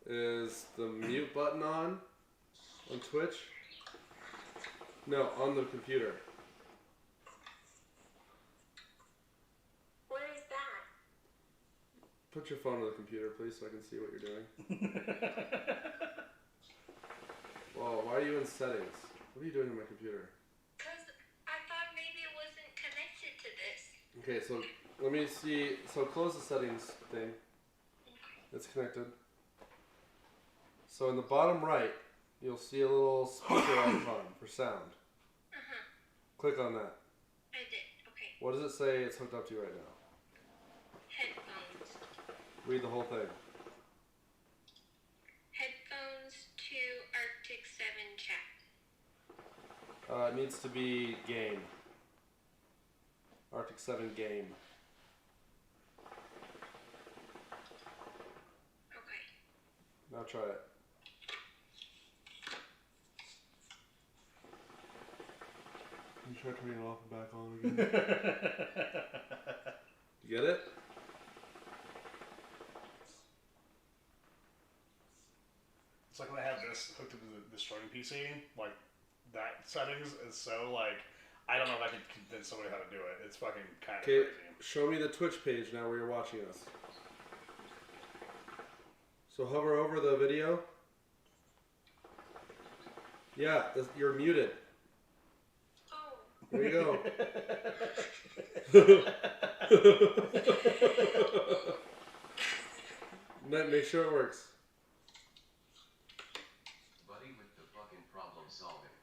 Is the mute button on Twitch? No, on the computer. Where is that? Put your phone on the computer, please, so I can see what you're doing. Whoa, why are you in settings? What are you doing on my computer? Because I thought maybe it wasn't connected to this. Okay, so let me see. So close the settings thing. It's connected. So in the bottom right, you'll see a little speaker icon for sound. Uh-huh. Click on that. I did. Okay. What does it say it's hooked up to right now? Headphones. Read the whole thing. Headphones to Arctic 7 chat. It needs to be game. Arctic 7 game. Okay. Now try it. You try turning it off and back on again. You get it? It's like when I have this hooked up to the streaming PC, like that settings is so like I don't know if I can convince somebody how to do it. It's fucking kind of Okay, crazy. show me the Twitch page now where you're watching us. So hover over the video. Yeah, you're muted. Oh. There you go. Make sure it works. Buddy with the fucking problem solving.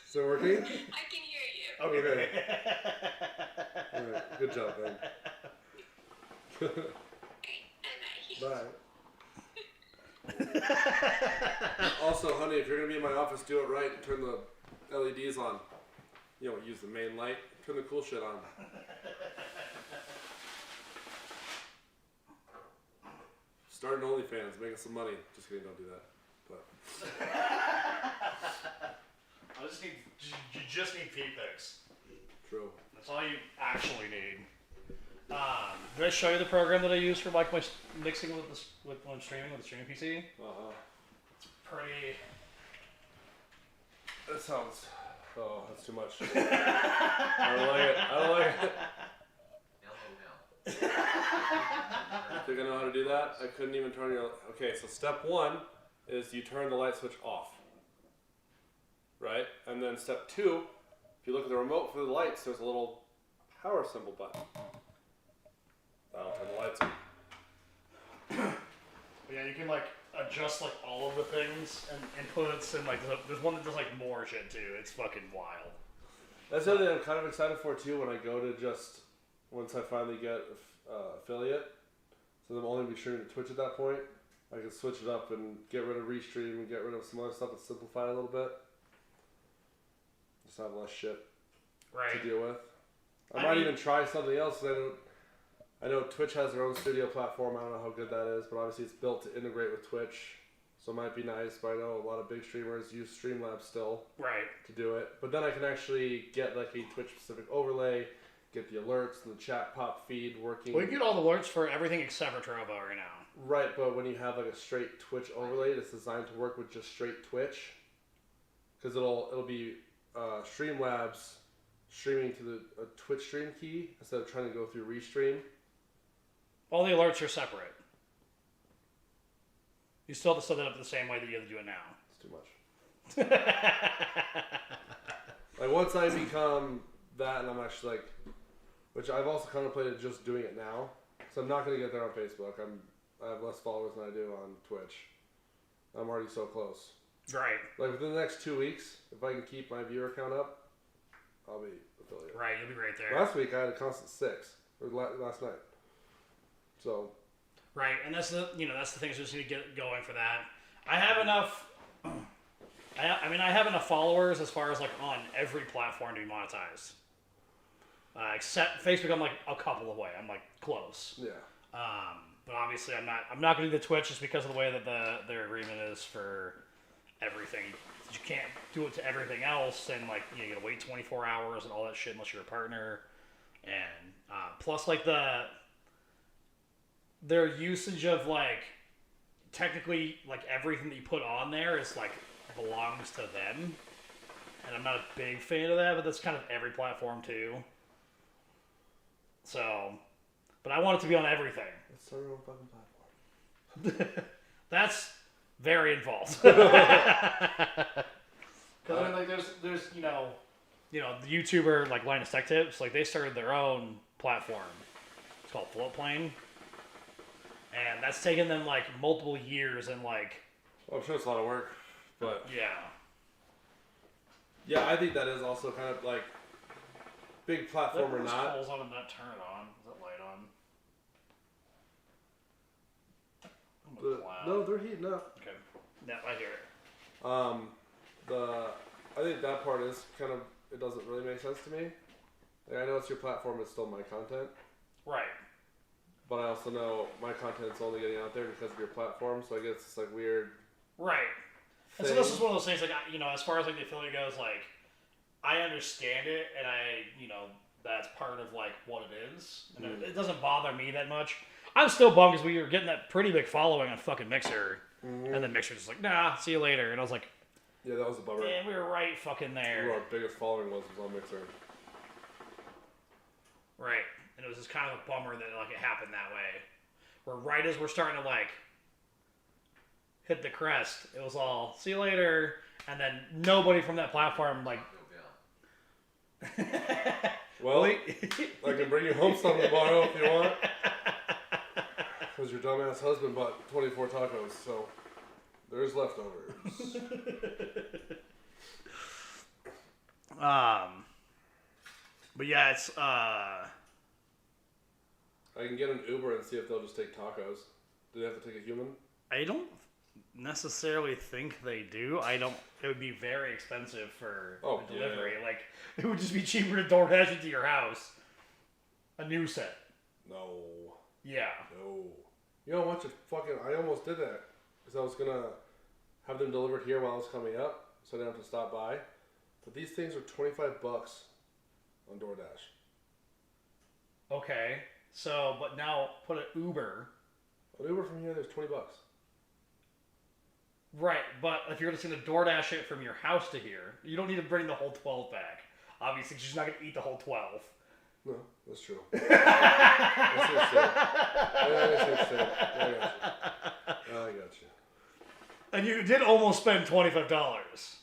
Is it working? I can hear you. Okay. All right. Good job, Ben. Bye. Also, honey, if you're gonna be in my office, do it right and turn the LEDs on. You don't use the main light. Turn the cool shit on. Start an OnlyFans, make us some money. Just kidding, don't do that. But You just need feed pics. true. That's all you actually need. Did I show you the program that I use for like my mixing with when I'm streaming with the streaming PC? It's pretty. That sounds. Oh, that's too much. I don't like it. I don't like it. LOL. Think I know how to do that? I couldn't even turn your. Okay, so step one is you turn the light switch off. Right? And then step two, if you look at the remote for the lights, there's a little power symbol button. That'll turn the lights on. Yeah, you can like adjust like all of the things and inputs and like there's one that does like more shit too. It's fucking wild. That's something I'm kind of excited for too when I go to just, once I finally get affiliate, so I'm only be streaming to Twitch at that point, I can switch it up and get rid of restream and get rid of some other stuff and simplify it a little bit. Just have less shit to deal with. I might even try something else. I know Twitch has their own studio platform. I don't know how good that is, but obviously it's built to integrate with Twitch, so it might be nice. But I know a lot of big streamers use Streamlabs still to do it. But then I can actually get like a Twitch-specific overlay, get the alerts and the chat pop feed working. Well, you get all the alerts for everything except for Trovo right now. Right, but when you have like a straight Twitch overlay that's designed to work with just straight Twitch, because it'll be Streamlabs streaming to the Twitch stream key instead of trying to go through Restream. All the alerts are separate. You still have to set it up the same way that you have to do it now. It's too much. Like once I become that, and I'm actually like, which I've also contemplated just doing it now. So I'm not gonna get there on Facebook. I have less followers than I do on Twitch. I'm already so close. Right. Like within the next 2 weeks, if I can keep my viewer count up, I'll be affiliate. Right, you'll be right there. Last week I had a constant 6, or last night. So. Right, and that's the things we just need to get going for that. I have enough. I have enough followers as far as like on every platform to be monetized. Except Facebook, I'm like a couple away. I'm like close. Yeah. But obviously, I'm not going to do the Twitch just because of the way that their agreement is for everything. You can't do it to everything else, and like you gotta wait 24 hours and all that shit unless you're a partner. And plus, like their usage of like technically like everything that you put on there is like belongs to them, and I'm not a big fan of that. But that's kind of every platform too. So, but I want it to be on everything. Let's start our own fucking platform. That's very involved. Because I mean, like, there's the YouTuber like Linus Tech Tips, like they started their own platform. It's called Floatplane, and that's taken them like multiple years and like. Well, I'm sure it's a lot of work, but yeah, I think that is also kind of like big platform or not. Pulls on and not turn it on. Is that light on? No, they're heating up. Okay. Yeah, I hear it. I think that part is kind of, it doesn't really make sense to me. Like, I know it's your platform, it's still my content. Right. But I also know my content's only getting out there because of your platform, so I guess it's like weird. Right. And so this is one of those things, like, as far as like the affiliate goes, like, I understand it, and that's part of like what it is. And it doesn't bother me that much. I'm still bummed because we were getting that pretty big following on fucking Mixer. Mm-hmm. And then Mixer just like, nah, see you later. And I was like, yeah, that was a bummer. Yeah, we were right fucking there. Where our biggest following was on Mixer. Right. And it was just kind of a bummer that like it happened that way. Where right as we're starting to like hit the crest, it was all, see you later, and then nobody from that platform, like... Well, I can bring you home some tomorrow if you want. Because your dumbass husband bought 24 tacos, so there's leftovers. But yeah, it's I can get an Uber and see if they'll just take tacos. Do they have to take a human? I don't necessarily think they do. It would be very expensive for the delivery. Yeah. Like, it would just be cheaper to DoorDash it to your house. A new set. No. Yeah. No. You know how much I almost did that. Because I was going to have them delivered here while I was coming up, so I didn't have to stop by. But these things are $25 on DoorDash. Okay. So, but now put an Uber. An Uber from here, there's $20. Right, but if you're just going to DoorDash it from your house to here, you don't need to bring the whole 12 back. Obviously, because you're not going to eat the whole 12. No, that's true. That's what you said. I got you. And you did almost spend $25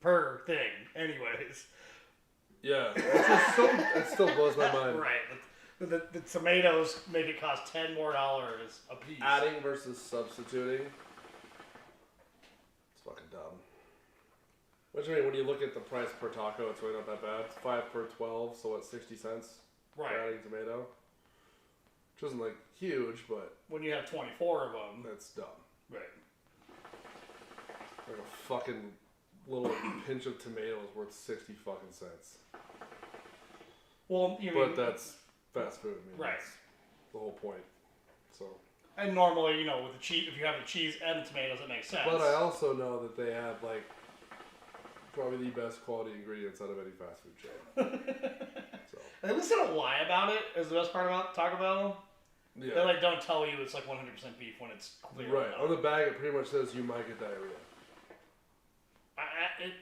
per thing, anyways. Yeah, that still blows my mind. Right. The tomatoes make it cost $10 more a piece. Adding versus substituting. It's fucking dumb. Which, I mean, when you look at the price per taco, it's really not that bad. It's 5 per 12, so what, 60 cents? Right. For adding tomato. Which isn't, like, huge, but... When you have 24 of them. That's dumb. Right. Like a fucking little pinch of tomato is worth 60 fucking cents. Well, But that's fast food. I mean, right. That's the whole point. So... And normally, with the cheese, if you have the cheese and the tomatoes, it makes sense. But I also know that they have, like... probably the best quality ingredients out of any fast food chain. So. At least they don't lie about it, is the best part about Taco Bell. Yeah. They don't tell you it's 100% beef when it's clear. Right. On the bag, it pretty much says you might get diarrhea.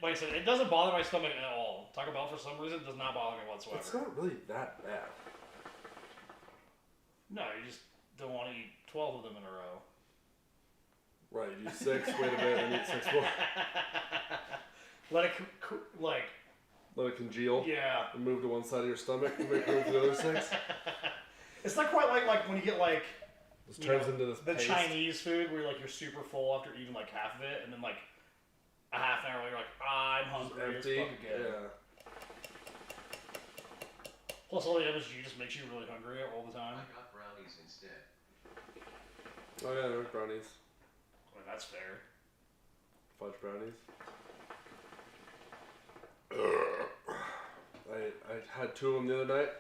Like I said, it doesn't bother my stomach at all. Taco Bell, for some reason, does not bother me whatsoever. It's not really that bad. No, you just don't want to eat 12 of them in a row. Right. You do 6, wait a minute, and eat 6 more. Let it Let it congeal. Yeah. And move to one side of your stomach to make room for the other 6. It's not quite like when you get This turns into this the paste. Chinese food where you're super full after eating half of it, and then a half an hour later you're I'm hungry. Empty. It's fucking good. Yeah. Plus all the MSG just makes you really hungry all the time. I got brownies instead. Oh yeah, there were brownies. I mean, that's fair. Fudge brownies. I had 2 of them the other night.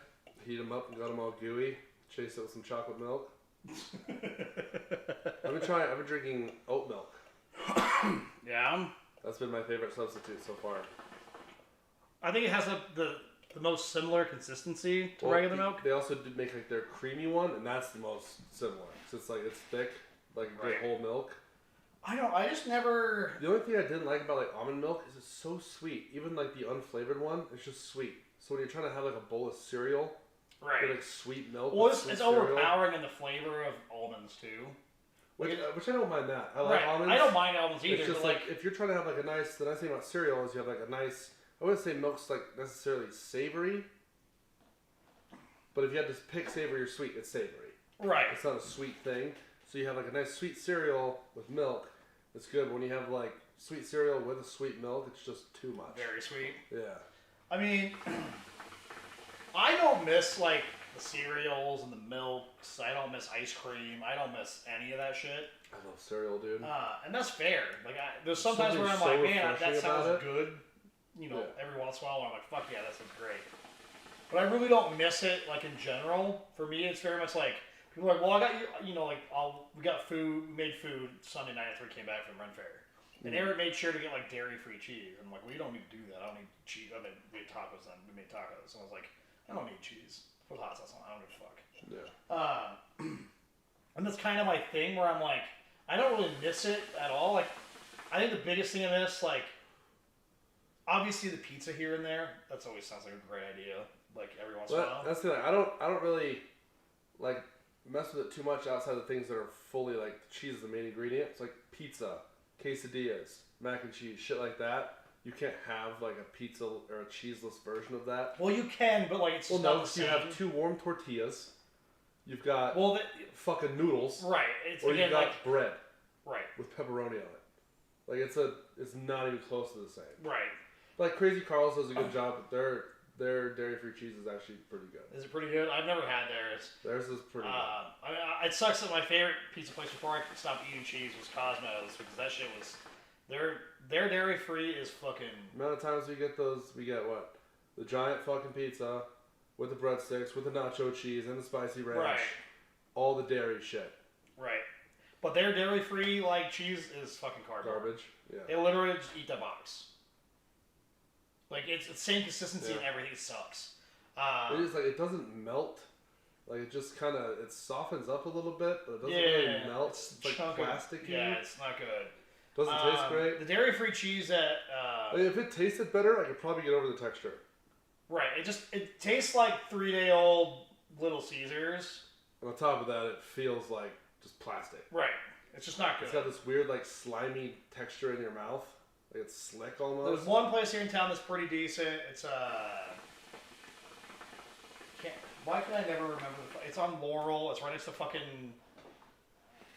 Heat them up and got them all gooey. Chased it with some chocolate milk. I've been drinking oat milk. Yeah. That's been my favorite substitute so far. I think it has the most similar consistency to regular milk. They also did make their creamy one, and that's the most similar. So it's thick, like good whole milk. I just never... The only thing I didn't like about almond milk is it's so sweet. Even the unflavored one, it's just sweet. So when you're trying to have a bowl of cereal, right, get sweet milk. Well, it's overpowering in the flavor of almonds too. Which I don't mind that. I like almonds. I don't mind almonds either. It's just if you're trying to have a nice, the nice thing about cereal is you have a nice. I wouldn't say milk's necessarily savory, but if you had to pick savory or sweet, it's savory. Right. It's not a sweet thing. So you have a nice sweet cereal with milk. It's good. When you have sweet cereal with a sweet milk, it's just too much. Very sweet. Yeah. I mean, I don't miss the cereals and the milks. I don't miss ice cream. I don't miss any of that shit. I love cereal, dude. And that's fair. There's sometimes Something where I'm so man, that refreshing sounds about it. good. Every once in a while, I'm like, fuck yeah, that sounds great. But I really don't miss it in general. For me, it's very much people are well, I got you. We got food. We made food Sunday night after we came back from Run Fair. And Eric made sure to get dairy-free cheese. I'm like, well, you don't need to do that. I don't need cheese. I mean, we had tacos then. We made tacos. And I was like, I don't need cheese. Put hot sauce on. I don't give a fuck. Yeah. And that's kind of my thing where I'm I don't really miss it at all. I think the biggest thing I miss, obviously the pizza here and there. That always sounds like a great idea. Every once in a while. That's the thing. I don't really mess with it too much outside of things that are fully like cheese is the main ingredient. It's like pizza, quesadillas, mac and cheese, shit like that. You can't have like a pizza or a cheeseless version of that. Well, you can, but like it's just not the same. You have 2 warm tortillas. You've got fucking noodles. Right. It's or again you've got like bread. Right. With pepperoni on it. Like it's not even close to the same. Right. Like Crazy Carl's does a good job, but their dairy-free cheese is actually pretty good. Is it pretty good? I've never had theirs. Theirs is pretty good. I mean, it sucks that my favorite pizza place before I stopped eating cheese was Cosmo's because that shit was their dairy-free is fucking. The amount of times we get what? The giant fucking pizza with the breadsticks, with the nacho cheese and the spicy ranch. Right. All the dairy shit. Right. But their dairy-free like cheese is fucking garbage. Yeah. They literally just eat that box. Like it's the same consistency and everything sucks. It is like it doesn't melt. Like it just kind of it softens up a little bit, but it doesn't really melt. It's like plasticky. Yeah, it's not good. Doesn't taste great. The dairy-free cheese at if it tasted better, I could probably get over the texture. Right. It tastes like 3-day-old Little Caesars. And on top of that, it feels like just plastic. Right. It's just not good. It's got this weird like slimy texture in your mouth. Like it's slick almost. There's one place here in town that's pretty decent. It's why can I never remember it's on Laurel. It's right next to fucking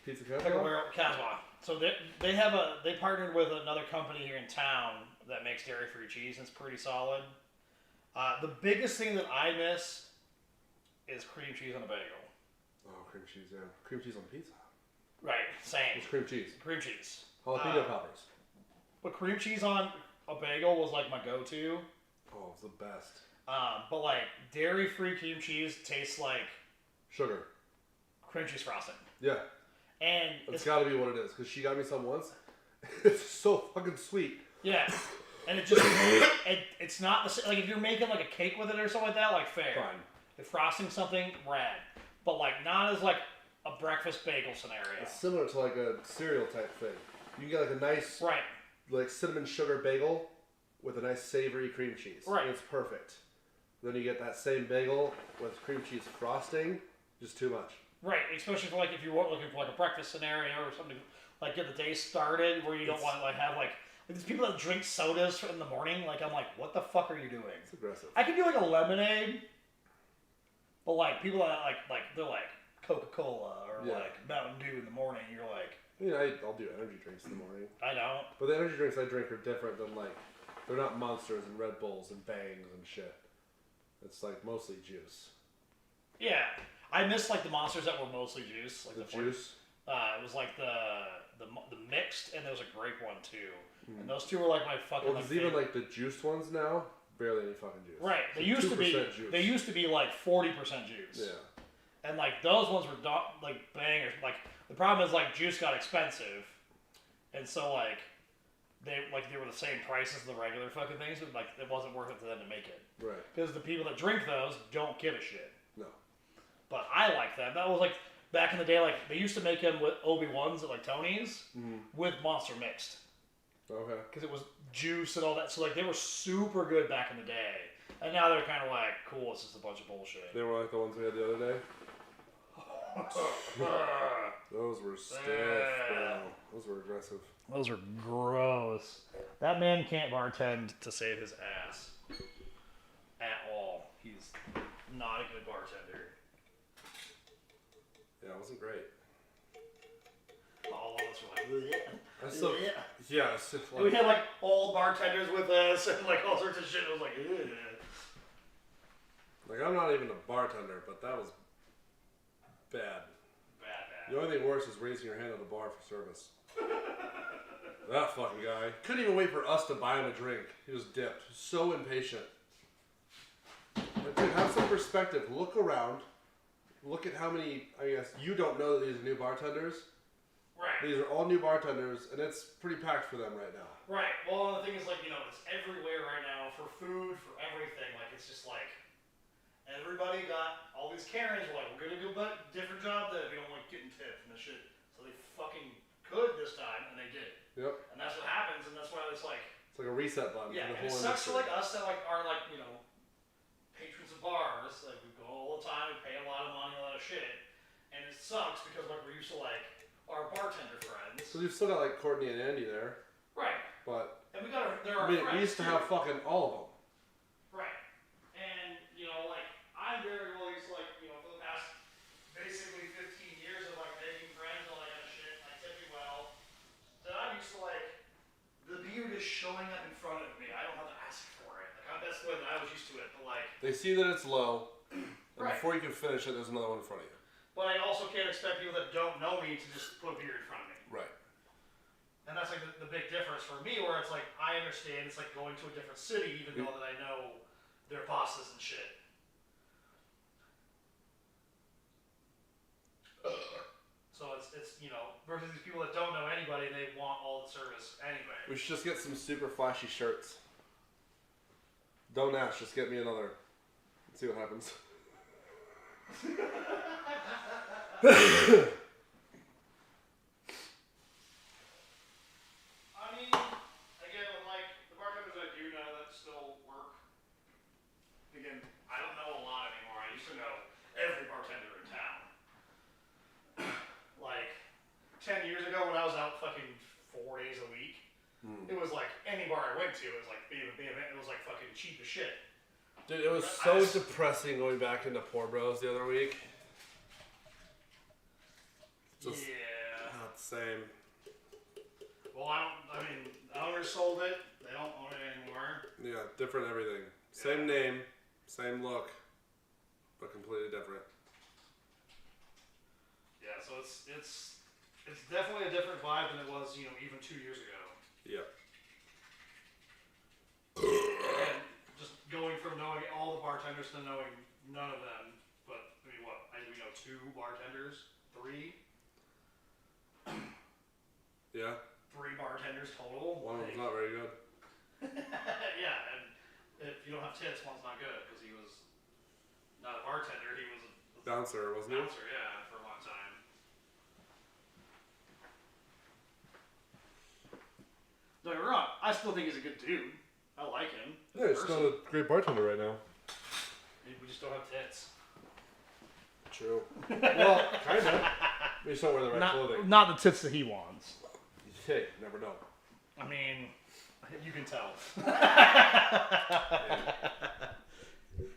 Pizza Casbah. So they partnered with another company here in town that makes dairy-free cheese and it's pretty solid. The biggest thing that I miss is cream cheese on a bagel. Oh, cream cheese, yeah. Cream cheese on pizza. Right, same. It's cream cheese. Cream cheese. Jalapeno poppers. But cream cheese on a bagel was like my go-to. Oh, it's the best. But like dairy-free cream cheese tastes like sugar. Cream cheese frosting. Yeah. And it's got to be what it is because she got me some once. It's so fucking sweet. Yeah. And it just it's not the same. Like if you're making like a cake with it or something like that, like fair. Fine. If frosting something, rad. But like not as like a breakfast bagel scenario. It's similar to like a cereal type thing. You can get like a nice like cinnamon sugar bagel with a nice savory cream cheese. Right. And it's perfect. Then you get that same bagel with cream cheese frosting, just too much. Right, especially for like if you're looking for like a breakfast scenario or something like get the day started where you don't want to like have like these people that drink sodas in the morning. Like I'm like, what the fuck are you doing? It's aggressive. I could do like a lemonade, but like people that like they're like Coca-Cola or like Mountain Dew in the morning. You're like, yeah, I'll do energy drinks in the morning. I don't. But the energy drinks I drink are different than like they're not Monsters and Red Bulls and Bangs and shit. It's like mostly juice. Yeah, I miss like the Monsters that were mostly juice. Like the juice. It was like the mixed, and there was a grape one too. And those two were like my fucking. Well, there's even like the juiced ones now. Barely any fucking juice. Right. They used to be. Juice. They used to be like 40% juice. Yeah. And like those ones were like bangers. Like the problem is like juice got expensive, and so like they were the same price as the regular fucking things, but like it wasn't worth it to them to make it. Right. Because the people that drink those don't give a shit. No. But I like that. That was like back in the day. Like they used to make them with Obi-Wans at like Tony's with Monster mixed. Okay. Because it was juice and all that. So like they were super good back in the day. And now they're kind of like, cool, it's just a bunch of bullshit. They were like the ones we had the other day? Those were stiff, bro. Those were aggressive. Those are gross. That man can't bartend to save his ass. At all. He's not a good bartender. Yeah, it wasn't great. All of us were like, I still, yeah, it's just like, we had like old bartenders with us and like all sorts of shit. It was like, ugh. Like I'm not even a bartender, but that was bad. Bad. The only thing worse is raising your hand at the bar for service. That fucking guy couldn't even wait for us to buy him a drink. He was dipped. So impatient. Like, dude, have some perspective. Look around. Look at how many. I guess you don't know that these are new bartenders. Right. These are all new bartenders, and it's pretty packed for them right now. Right. Well, the thing is, like, you know, it's everywhere right now for food, for everything. Like, it's just like everybody got all these Karens. Were like, we're gonna do a different job that we don't like getting tipped and this shit. So they fucking could this time, and they did. Yep. And that's what happens, and that's why it's like. It's like a reset button. Yeah, for the and it whole sucks industry. for like us that like are like, you know, patrons of bars. Like we go all the time, we pay a lot of money, a lot of shit, And it sucks because like we're used to like our bartender friends. So you've still got like Courtney and Andy there. Right. But And we got they're our I mean, friends we used to too. have fucking all of them. Right. And you know, like I'm very well used to like, you know, for the past basically 15 years of like making friends and all that kind of shit, like tipping well. That I'm used to like the beer just showing up in front of me. I don't have to ask for it. Like that's the way that I was used to it. But like They see that it's low, and right. before you can finish it, there's another one in front of you. But I also can't expect people that don't know me to just put beer in front of me. Right. And that's like the big difference for me, where it's like I understand it's like going to a different city, even though that I know their bosses and shit. So it's you know, versus these people that don't know anybody and they want all the service anyway. We should just get some super flashy shirts. Don't ask, just get me another. Let's see what happens. I mean, again, with like the bartenders I do know that still work. Again, I don't know a lot anymore. I used to know every bartender in town. Like 10 years ago when I was out fucking 4 days a week, it was like any bar I went to, it was like it was like fucking cheap as shit. Dude, it was so depressing going back into Poor Bros the other week. Just not the same. Well, I mean, the owner sold it. They don't own it anymore. Yeah, different everything. Same name, same look, but completely different. Yeah, so it's definitely a different vibe than it was, you know, even 2 years ago. Yeah. And just going from knowing all the bartenders to knowing none of them. But I mean, what? We know 2 bartenders, 3. Yeah. 3 bartenders total. One of them's not very good. Yeah, and if you don't have tits, one's not good because he was not a bartender. He was a Bouncer, wasn't he? bouncer, yeah, for a long time. Don't get me wrong, I still think he's a good dude. I like him. Yeah, he's not a great bartender right now. We just don't have tits. True. Well, kind of. We just don't wear the right clothing. Not the tits that he wants. Hey, never know. I mean, you can tell.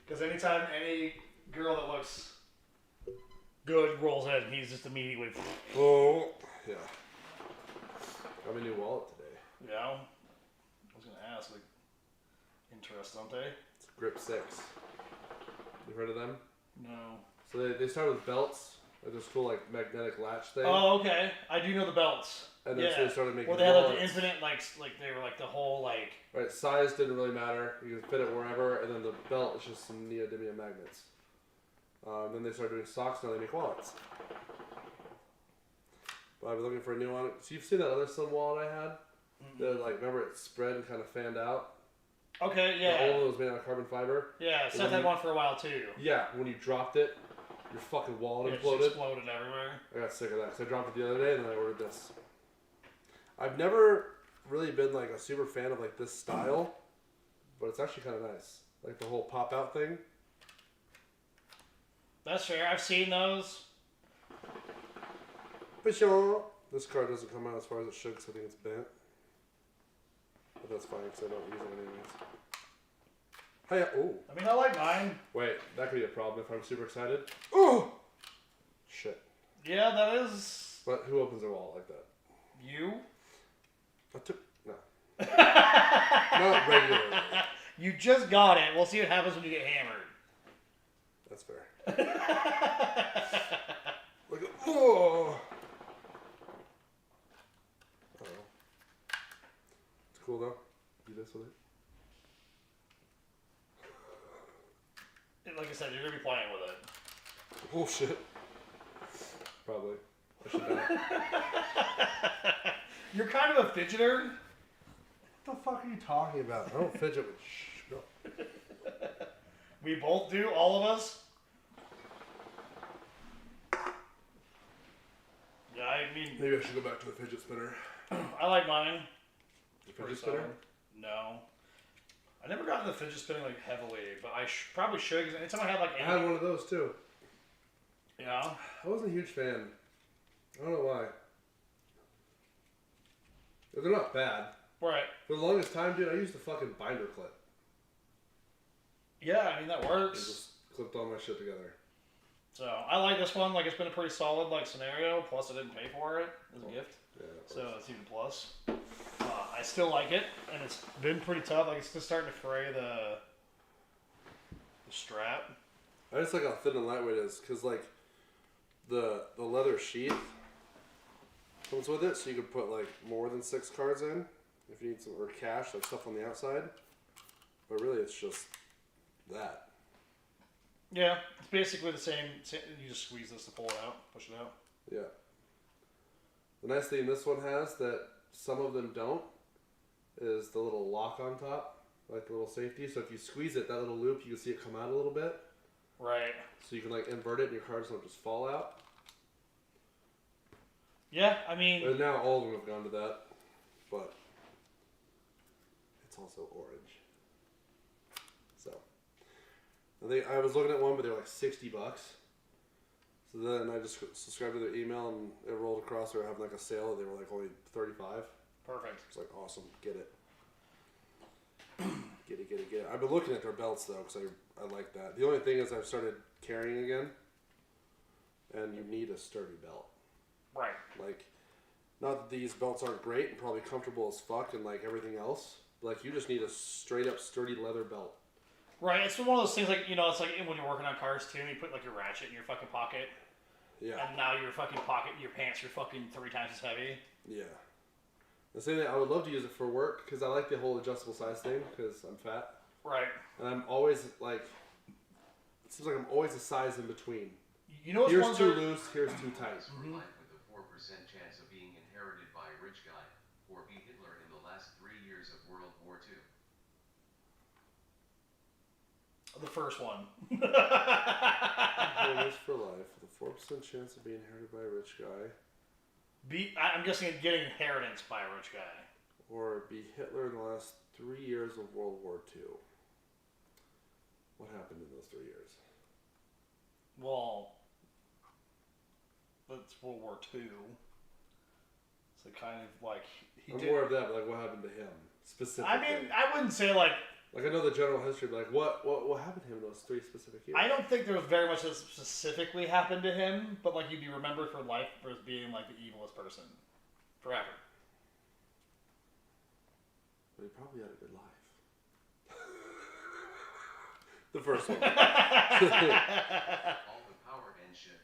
Because anytime any girl that looks good rolls in, he's just immediately. Oh, yeah. Got my new wallet today. You know? I was going to ask, like, interest, don't they? It's Grip 6. You heard of them? No. So they started with belts, like this cool like magnetic latch thing. Oh, okay. I do know the belts. And then so they started making well, they had like the wallets. infinite, like they were like the whole like. Right, size didn't really matter. You could fit it wherever, and then the belt is just some neodymium magnets. Then they started doing socks. Now they make wallets. But I've been looking for a new one. So you've seen that other slim wallet I had? Mm-hmm. That like remember it spread and kind of fanned out. Okay, The yeah. whole was made out of carbon fiber. Yeah, Seth had one for a while too. Yeah, when you dropped it, your fucking wallet It imploded. just exploded everywhere. I got sick of that because I dropped it the other day and then I ordered this. I've never really been like a super fan of like this style, but it's actually kind of nice. Like the whole pop out thing. That's fair. I've seen those. This card doesn't come out as far as it should because I think it's bent. But that's fine because I don't use it anyways. Hey, oh. I mean, I like mine. Wait, that could be a problem if I'm super excited. Oh! Shit. Yeah, that is. But who opens their wallet like that? You? I took. No. Not regularly. You just got it. We'll see what happens when you get hammered. That's fair. Look at. Oh! Uh-oh. It's cool though. Do this with it. Like I said, you're gonna be playing with it. Oh shit. Probably. I should not. You're kind of a fidgeter. What the fuck are you talking about? I don't fidget with shit. We both do, all of us. Yeah, I mean, Maybe I should go back to the fidget spinner. I like mine. The fidget spinner? No. I never got into fidget spinning like heavily, but I probably should because anytime I had like I had one of those too. Yeah. I wasn't a huge fan. I don't know why. They're not bad. Right. For the longest time, dude, I used a fucking binder clip. Yeah, I mean, that I works. just clipped all my shit together. So, I like this one. Like, it's been a pretty solid, like, scenario. Plus, I didn't pay for it as a gift. Yeah, So, it's even plus. I still like it, and it's been pretty tough. Like, it's just starting to fray the strap. I just like how thin and lightweight it is, because, like, the leather sheath comes with it, so you can put, like, more than 6 cards in if you need some, or cash, like stuff on the outside. But really, it's just that. Yeah, it's basically the same. You just squeeze this to pull it out, push it out. Yeah. The nice thing this one has that some of them don't is the little lock on top, like the little safety. So if you squeeze it, that little loop, you can see it come out a little bit. Right. So you can like invert it and your cards don't just fall out. Yeah, I mean... And now all of them have gone to that, but it's also orange. So, I was looking at one, but they were like $60. So then I just subscribed to their email, and it rolled across. They were having like a sale. They were like only $35. Perfect. It's like awesome. Get it. Get it. I've been looking at their belts though, because I like that. The only thing is I've started carrying again, and you need a sturdy belt. Right. Like, not that these belts aren't great and probably comfortable as fuck and like everything else, but like you just need a straight up sturdy leather belt. Right, it's one of those things like, you know, it's like when you're working on cars too, and you put like your ratchet in your fucking pocket. Yeah. And now your fucking pocket, your pants are fucking 3 times as heavy. Yeah. The same thing, I would love to use it for work because I like the whole adjustable size thing because I'm fat. Right. And I'm always like, it seems like I'm always a size in between. You know what's here's too loose, here's too tight. For life with a 4% chance of being inherited by a rich guy, or be Hitler in the last 3 years of World War II. The first one. Inheritance for life with a 4% chance of being inherited by a rich guy. I'm guessing getting inheritance by a rich guy. Or be Hitler in the last 3 years of World War II. What happened in those 3 years? Well, that's World War II. So kind of like I'm more of that, but like what happened to him specifically? I mean, I wouldn't say like I know the general history, but like what happened to him in those 3 specific years? I don't think there was very much that specifically happened to him, but like you'd be remembered for life as being like the evilest person forever. But he probably had a good life. The first one. All the power and shit.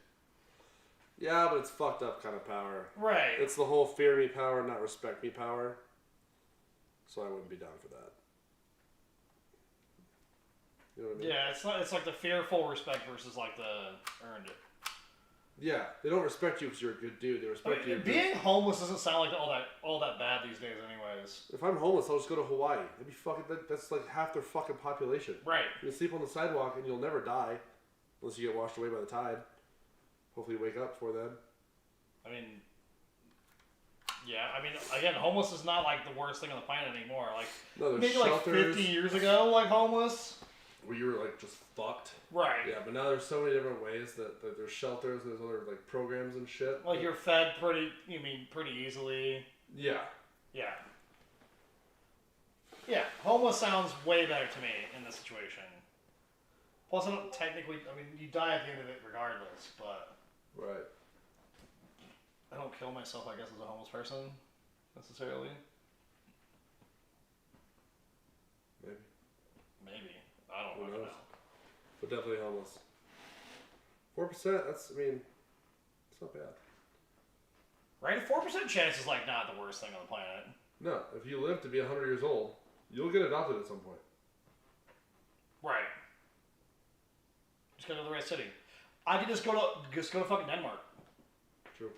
Yeah, but it's fucked up kind of power. Right. It's the whole fear me power, not respect me power. So I wouldn't be down for that. You know what I mean? Yeah, it's like the fearful respect versus like the earned it. Yeah, they don't respect you because you're a good dude. They respect you. Being homeless doesn't sound like all that bad these days, anyways. If I'm homeless, I'll just go to Hawaii. That'd be fucking. That's like half their fucking population. Right. You can sleep on the sidewalk and you'll never die, unless you get washed away by the tide. Hopefully, you wake up before then. I mean, yeah. I mean, again, homeless is not like the worst thing on the planet anymore. Like No, there's maybe shelters. like 50 years ago, like homeless. Where you were like just fucked. Right. Yeah, but now there's so many different ways that there's shelters, there's other like programs and shit. Like you're fed pretty easily. Yeah. Yeah. Yeah, homeless sounds way better to me in this situation. Plus, I don't technically, I mean, you die at the end of it regardless, but Right. I don't kill myself, I guess, as a homeless person, necessarily. Maybe. I don't Who know. knows? But definitely homeless. 4%, that's, I mean, it's not bad. Right? A 4% chance is like not the worst thing on the planet. No, if you live to be 100 years old, you'll get adopted at some point. Right. Just go to the right city. I could just go to fucking Denmark. True.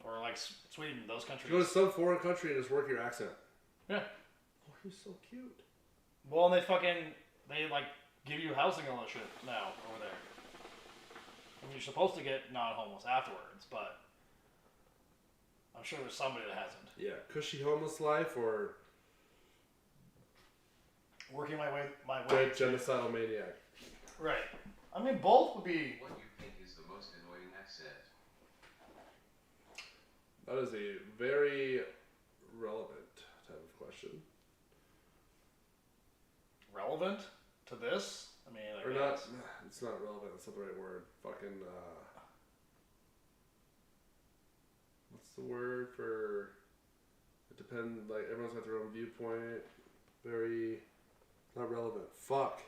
Or like Sweden, those countries. Go to some foreign country and just work your accent. Yeah. Oh, he's so cute. Well, and they like give you housing and all that shit now over there. And you're supposed to get non-homeless afterwards, but I'm sure there's somebody that hasn't. Yeah, cushy homeless life or Working my way dead genocidal maniac. Right. I mean, both would be. What you think is the most accent? That is a very relevant type of question. Relevant to this? I mean, I Or guess. not, it's not relevant, that's not the right word. Fucking, what's the word for, it depends, like, everyone's got their own viewpoint. Very, not relevant. Fuck.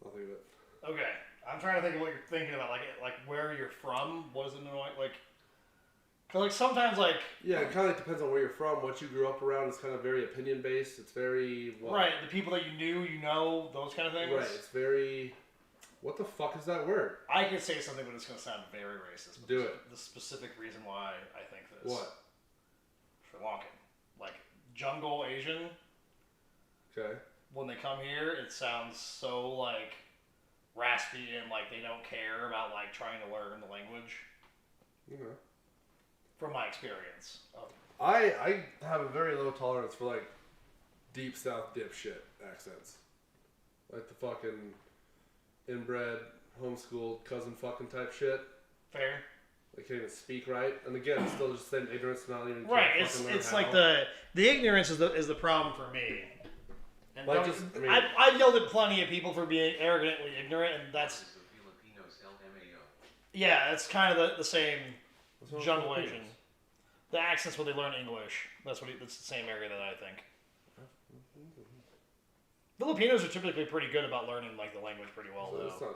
I'll think of it. Okay, I'm trying to think of what you're thinking about, like where you're from. What is it annoying? Like, cause like sometimes like Yeah, it kind of depends on where you're from, what you grew up around. It's kind of very opinion based. It's very right. The people that you knew, those kind of things. Right. It's very. What the fuck is that word? I could say something, but it's gonna sound very racist. But Do it. The specific reason why I think this. What? Sri Lankan, like jungle Asian. Okay. When they come here, it sounds so like raspy and like they don't care about like trying to learn the language. Okay. From my experience. I have a very low tolerance for like deep south dipshit accents. Like the fucking inbred, homeschooled, cousin fucking type shit. Fair. They can't even speak right. And again, it's still just the same ignorance, not even right. It's like the ignorance is the problem for me. And like I've yelled at plenty of people for being arrogantly ignorant, and that's yeah, it's kind of the same jungle Asian. The accents when they learn English. That's the same area that I think. Filipinos are typically pretty good about learning like the language pretty well though.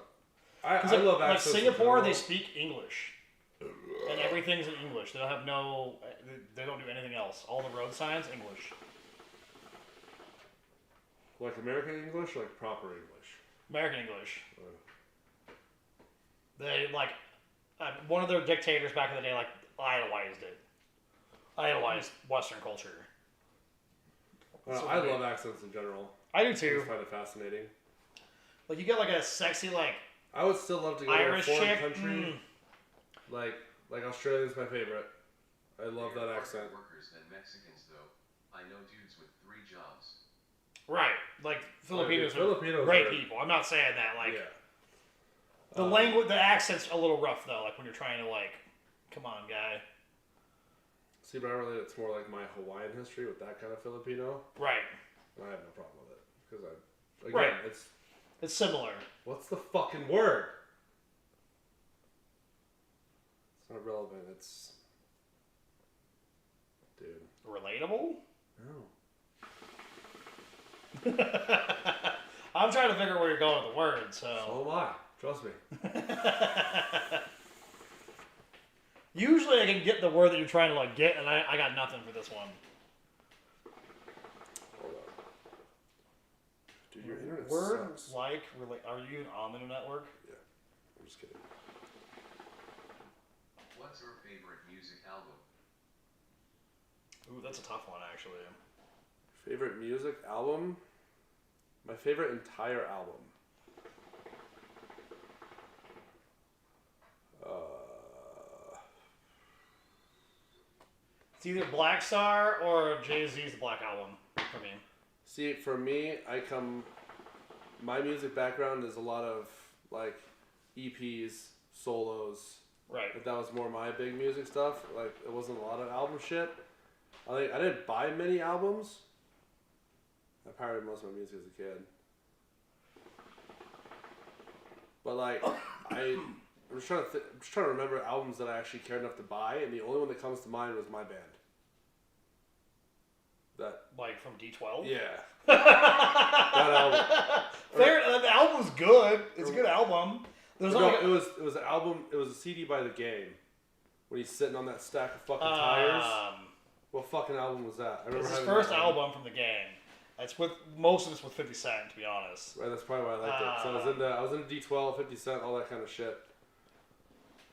I love accents. Like Singapore, they speak English, and everything's in English. They don't have they don't do anything else. All the road signs, English. Like American English, or like proper English. American English. They like one of their dictators back in the day like idolized it. Idolized Western culture. I love accents in general. I do too. I find it fascinating. Like you get like a sexy like. I would still love to go Irish to a foreign chick. country. Like Australia's my favorite. I love that accent. Workers than Mexicans though. I know dudes with 3 jobs. Right, like Filipinos Filipinos are great are, people. I'm not saying that. Like yeah. the language, the accent's a little rough though. Like when you're trying to like, come on, guy. See, but I relate it's more like my Hawaiian history with that kind of Filipino. Right. And I have no problem with it because it's similar. What's the fucking word? It's not relevant. It's dude. Relatable? No. I'm trying to figure out where you're going with the word, so So am I. Trust me. Usually I can get the word that you're trying to like get, and I got nothing for this one. Hold on. Dude, your internet Word sucks. like are you on the network? Yeah. I'm just kidding. What's your favorite music album? Ooh, that's a tough one actually. Favorite music album? My favorite entire album. It's either Black Star or Jay-Z's Black Album for me. See, for me, my music background is a lot of like EPs, solos. Right. But that was more my big music stuff. Like it wasn't a lot of album shit. I didn't buy many albums. I pirated most of my music as a kid. But like I'm just trying to remember albums that I actually cared enough to buy, and the only one that comes to mind was my band. That like from D12. Yeah. That album. Fair. The album's good. It's a good album. It was an album. It was a CD by The Game. When he's sitting on that stack of fucking tires. What fucking album was that? I remember it's his first album from The Game. It's with most of it's with 50 Cent, to be honest. Right, that's probably why I liked it. So I was into D12, 50 Cent, all that kind of shit.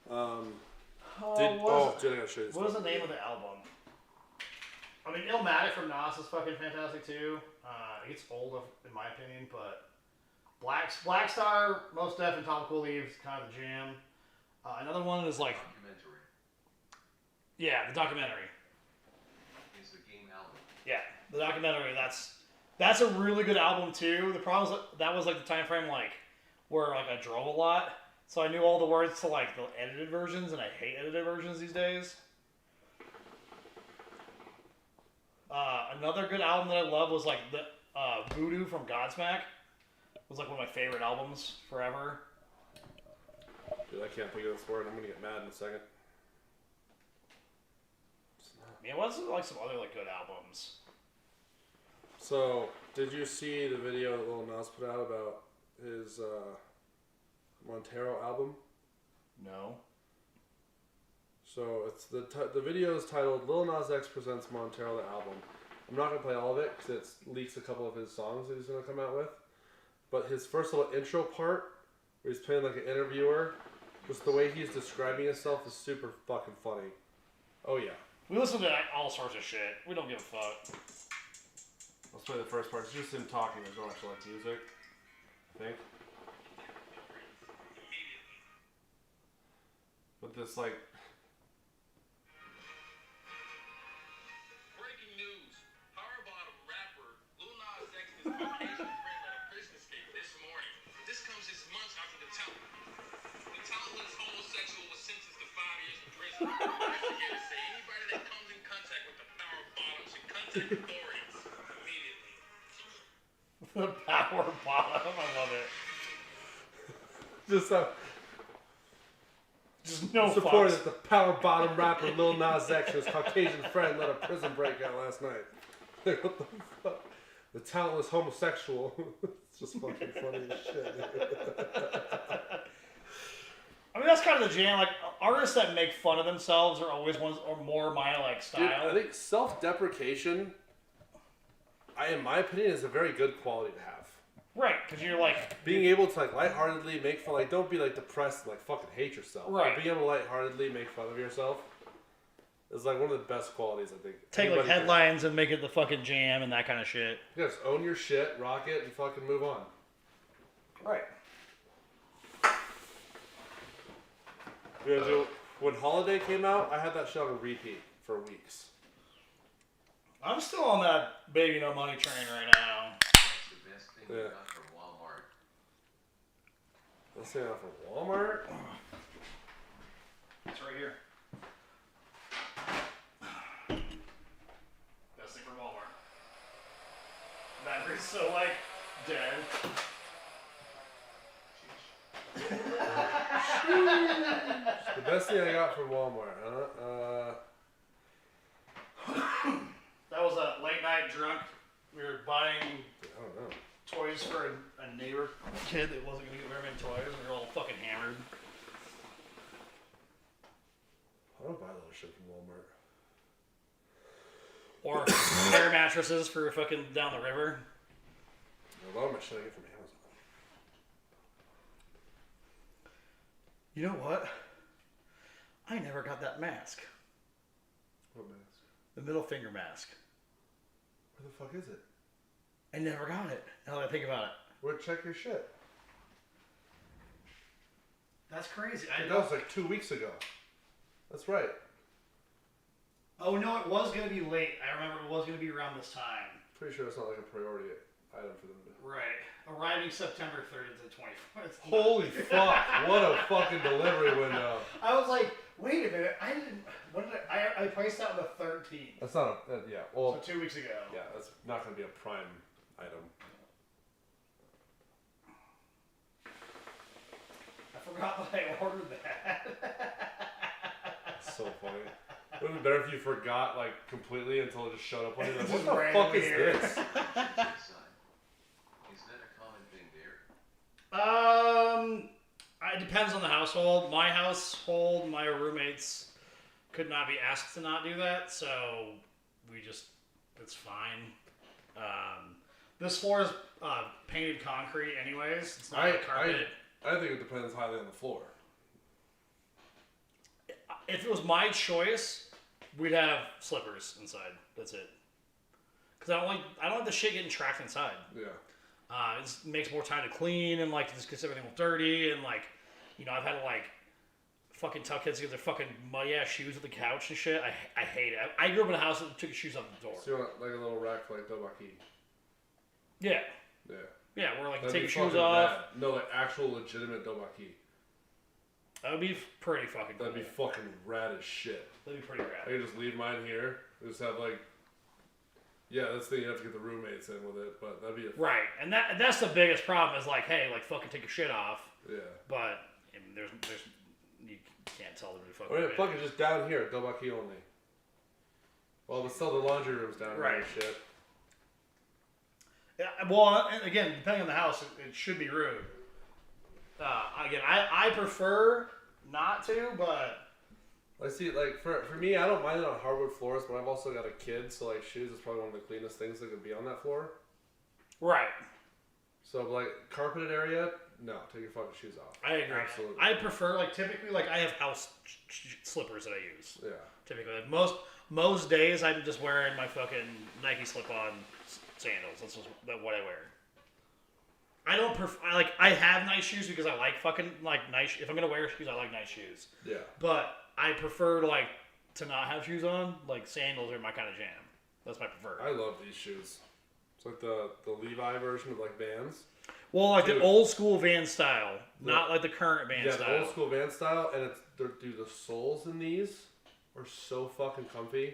Dude, I gotta show you this. What was the name of the album? I mean, Illmatic from Nas is fucking fantastic too. It gets old in my opinion, but Black Star, Most Def, and Tom Cool Leaves kind of the jam. Another one is like Documentary. Yeah, the documentary. Is the Game album. Yeah, the documentary. That's a really good album too. The problem is that was like the time frame like where like I drove a lot, So I knew all the words to like the edited versions, and I hate edited versions these days. Another good album that I love was like the Voodoo from Godsmack. It was like one of my favorite albums forever. Dude, I can't think of this word. I'm gonna get mad in a second. I mean, it wasn't like some other like good albums. So, did you see the video that Lil Nas put out about his Montero album? No. So it's the video is titled "Lil Nas X presents Montero the album." I'm not gonna play all of it because it leaks a couple of his songs that he's gonna come out with. But his first little intro part, where he's playing like an interviewer, just the way he's describing himself is super fucking funny. Oh yeah. We listen to all sorts of shit. We don't give a fuck. Let's play the first part. It's just him talking. There's no actual like music. I think. But this like. Breaking news. Power bottom rapper Lil Nas X and his Caucasian friend led a prison escape this morning. This comes just months after the talentless homosexual was sentenced to 5 years in prison. Investigators say anybody that comes in contact with the power bottom should contact authorities immediately. The power bottom. I love it. Just no support fucks. that the power bottom rapper Lil Nas X and his Caucasian friend led a prison breakout last night. Like, what the fuck? The talentless homosexual. It's just fucking funny as shit. I mean, that's kind of the jam. Like, artists that make fun of themselves are always ones or more my like style. Dude, I think self-deprecation, in my opinion, is a very good quality to have. Right, because you're like Being able to like lightheartedly make fun, like don't be like depressed and like fucking hate yourself. Right. But being able to lightheartedly make fun of yourself is like one of the best qualities I think. take like anybody can. headlines and make it the fucking jam and that kind of shit. You just own your shit, rock it, and fucking move on. Right. Yeah, dude, when Holiday came out, I had that shit on a repeat for weeks. I'm still on that Baby No Money train right now. What's the best thing you got from Walmart? Let's say that from Walmart. It's right here. Best thing from Walmart. Battery's so like dead. The best thing I got from Walmart, huh? That was a late night drunk. We were buying I don't know. toys for a neighbor kid that wasn't gonna get very many toys. We were all fucking hammered. I don't buy a lot of shit from Walmart. Or air mattresses for fucking down the river. A lot of my shit I get from Amazon. You know what? I never got that mask. What mask? The middle finger mask. Where the fuck is it? I never got it. Now that I think about it. Where? Check your shit. That's crazy. That was like 2 weeks ago. That's right. Oh no, it was gonna be late. I remember it was gonna be around this time. Pretty sure it's not like a priority item for them to. Right. Arriving September 30th to the 24th. Holy fuck! What a fucking delivery window. I was like, wait a minute. I didn't. When did I priced out on the 13th. That's not a. Yeah. Well. So 2 weeks ago. Yeah, that's not going to be a prime item. I forgot that I ordered that. That's so funny. It would have been better if you forgot like completely until it just showed up on you. Like, Just what the fuck is randomly here. this? Is that a common thing there? It depends on the household. My household, my roommates could not be asked to not do that, so it's fine. This floor is painted concrete anyways. It's not like carpet. I think it depends highly on the floor. If it was my choice, we'd have slippers inside. That's it. Because I don't like the shit getting tracked inside. Yeah. It just makes more time to clean and like just gets everything dirty and like, you know, I've had to like fucking tell kids to get their fucking muddy ass shoes at the couch and shit. I hate it. I grew up in a house that took your shoes off the door. So you want like a little rack for like Dobaki? Yeah. Yeah. Yeah, where like you That'd take be your shoes fucking off. bad. No, like actual legitimate Dobaki. That would be pretty fucking cool. That'd be fucking rad as shit. That'd be pretty rad. I could just leave mine here. Just have like, yeah, that's the thing. You have to get the roommates in with it, but that'd be right. And that's the biggest problem is like, hey, like fucking take your shit off. Yeah. But I mean, there's you can't tell them to fucking. Oh yeah, fuck it, just down here, double key only. Well, but still the laundry room's down here and shit. Yeah, well, and again, depending on the house, it should be room. Again, I prefer not to, but I see. Like for me, I don't mind it on hardwood floors, but I've also got a kid, so like shoes is probably one of the cleanest things that could be on that floor. Right. So like carpeted area, no, take your fucking shoes off. I agree. Absolutely. I prefer like typically like I have house slippers that I use. Yeah. Typically, like, most days I'm just wearing my fucking Nike slip-on sandals. That's just what I wear. I don't I have nice shoes because I like fucking like nice. If I'm gonna wear shoes, I like nice shoes. Yeah. But I prefer to not have shoes on. Like sandals are my kind of jam. That's my preferred. I love these shoes. It's like the Levi version of like Vans. Well, like Dude. the old school Van style, not like the current Van style. Yeah, the old school Van style, and dude, the soles in these are so fucking comfy.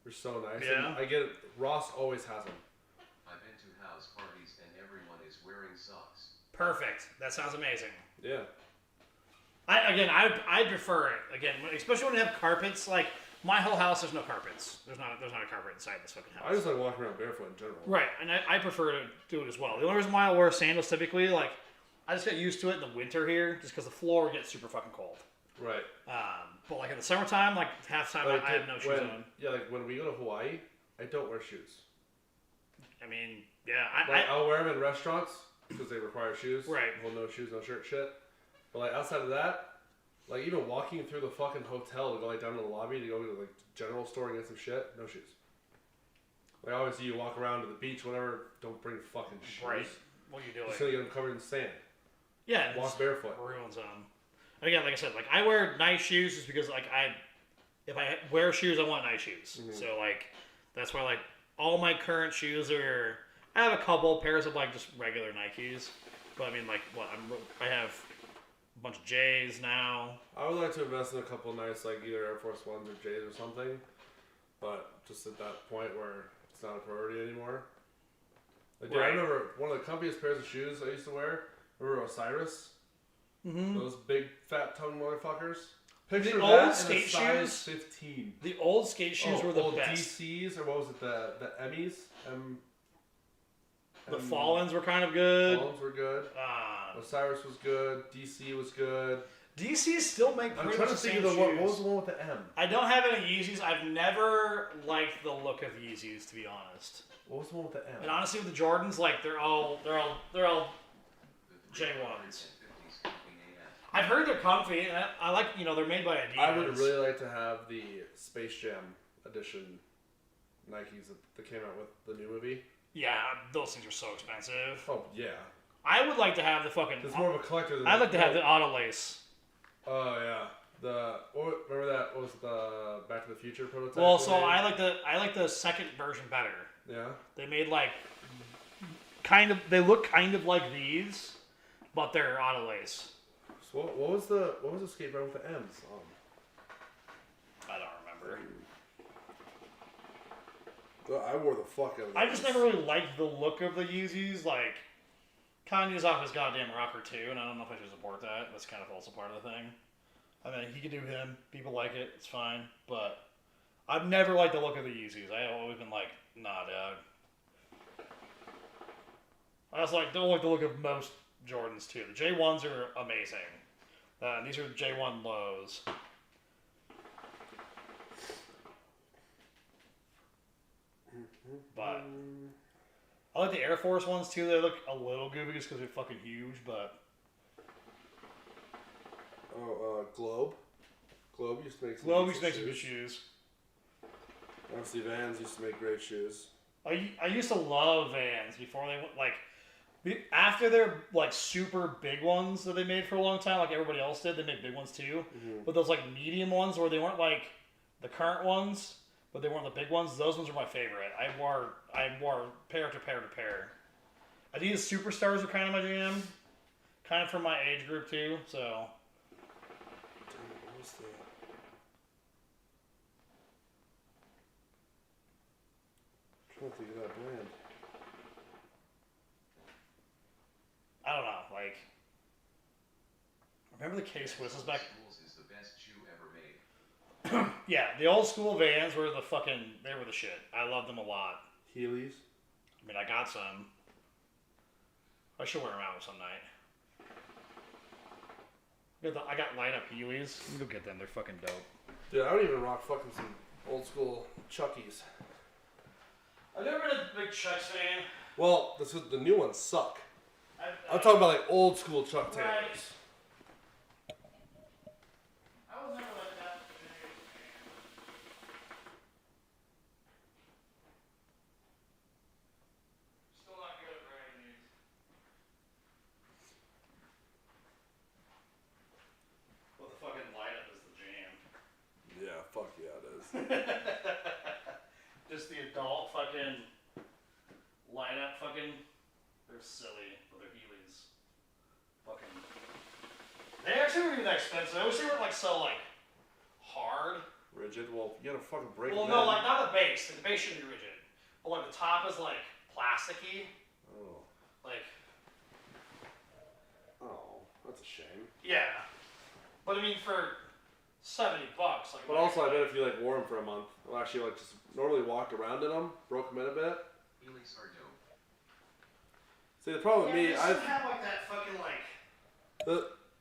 They're so nice. Yeah. And I get it. Ross always has them. I've been to house parties and everyone is wearing socks. Perfect. That sounds amazing. Yeah. I prefer it again, especially when you have carpets. Like my whole house, there's no carpets. There's not a carpet inside this fucking house. I just like walking around barefoot in general. Right, and I prefer to do it as well. The only reason why I wear sandals typically, like I just get used to it in the winter here, just because the floor gets super fucking cold. Right. But like in the summertime, like half time, Like, I have no shoes on. Yeah, like when we go to Hawaii, I don't wear shoes. I mean, yeah, I'll wear them in restaurants because they require shoes. Right. Well, no shoes, no shirt, shit. But like outside of that, like even walking through the fucking hotel to go like down to the lobby to go to like general store and get some shit, no shoes. Like obviously you walk around to the beach, whatever. Don't bring fucking shoes. Right. What are you doing? You're gonna get them covered in sand. Yeah. Walk barefoot. Ruins them. Again, like I said, like I wear nice shoes just because like if I wear shoes, I want nice shoes. Mm-hmm. So like that's why like all my current shoes are. I have a couple pairs of like just regular Nikes, but I mean like what I have a bunch of J's now. I would like to invest in a couple nice like either Air Force Ones or J's or something, but just at that point where it's not a priority anymore. Like, dude, I remember one of the comfiest pairs of shoes I used to wear. Remember Osiris? Mm-hmm. Those big fat tongue motherfuckers. Picture The that old in skate a size shoes? 15. The old skate shoes were the old best. DCs or what was it? The Emmys. The Fallens were kind of good. Fallens were good. Osiris was good. DC was good. DC still make I'm pretty trying much to the think same of what shoes. was the one with the M? I don't have any Yeezys. I've never liked the look of Yeezys, to be honest. What was the one with the M? And honestly, with the Jordans, like they're all J1s. I've heard they're comfy, and I like, they're made by Adidas. I would really like to have the Space Jam edition Nikes that came out with the new movie. Yeah, those things are so expensive. Oh yeah. I would like to have the fucking. It's more of a collector than. I'd like to have the auto lace. Oh yeah. Remember that? What was the Back to the Future prototype? Well, so I like the second version better. Yeah. They made they look kind of like these, but they're auto lace. So what was the skateboard with the M's on? I don't remember. I wore the fuck out of I just never really liked the look of the Yeezys. Like, Kanye's off his goddamn rocker too, and I don't know if I should support that. That's kind of also part of the thing. I mean, he can do him. People like it. It's fine. But I've never liked the look of the Yeezys. I've always been like, nah, dog. I also don't like the look of most Jordans too. The J1s are amazing. These are J1 lows. But I like the Air Force ones too. They look a little goofy just because they're fucking huge, but... Globe. Globe used to make some good shoes. Obviously, Vans used to make great shoes. I used to love Vans before they went, after their, super big ones that they made for a long time, like everybody else did, they made big ones too. Mm-hmm. But those, medium ones where they weren't, the current ones, but they weren't the big ones, those ones are my favorite. I wore pair to pair to pair. Adidas Superstars are kind of my jam. Kind of from my age group too, so... don't think of that brand. I don't know, like, remember the K-Swisses back? Schools is the best shoe ever made. Yeah, the old school Vans were they were the shit. I loved them a lot. Heelys. I mean, I got some. I should wear them out some night. I got light-up Heelys. You go get them. They're fucking dope. Dude, I don't even rock fucking some old school Chuckies. I've never been a big Chucks fan. Well, the new ones suck. I'm talking about like old school Chuck Taylors. Right. I was never like that. Still not good at writing these. Well, the fucking light up is the jam. Yeah, fuck yeah, it is. Just the adult fucking light up fucking. They're silly with their Heelys. Fucking. They actually weren't even that expensive. I wish they weren't like so like hard. Rigid? Well, you gotta fucking break Well, them no, in. like not the base. Like, the base should be rigid. But like the top is like plasticky. Oh. Like. Oh, that's a shame. Yeah. But I mean for $70, like. But also, I bet if you like wore them for a month, well, actually like just normally walked around in them, broke them in a bit. Heelys are dope. See, the problem with me, they I still have like that fucking like.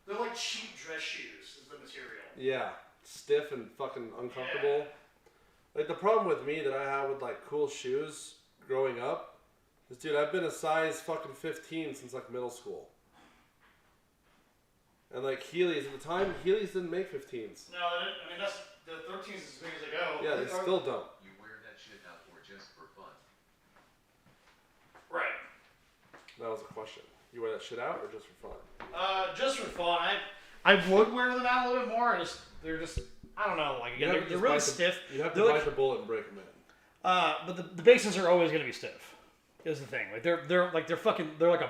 They're like cheap dress shoes. Is the material. yeah, stiff and fucking uncomfortable. Like the problem with me that I have with like cool shoes growing up is, dude, I've been a size fucking 15 since like middle school. And like Heelys at the time, Heelys didn't make 15s. No, I mean that's the 13s as big as they go. Yeah, they still don't. You wear that shit out or just for fun. Right. That was a question. You wear that shit out or just for fun? Just for fun. I would wear them out a little bit more. They're just I don't know. Like again, they're really stiff. You have to They're bite like, the bullet and break them in. but the bases are always gonna be stiff. Is the thing. Like they're like a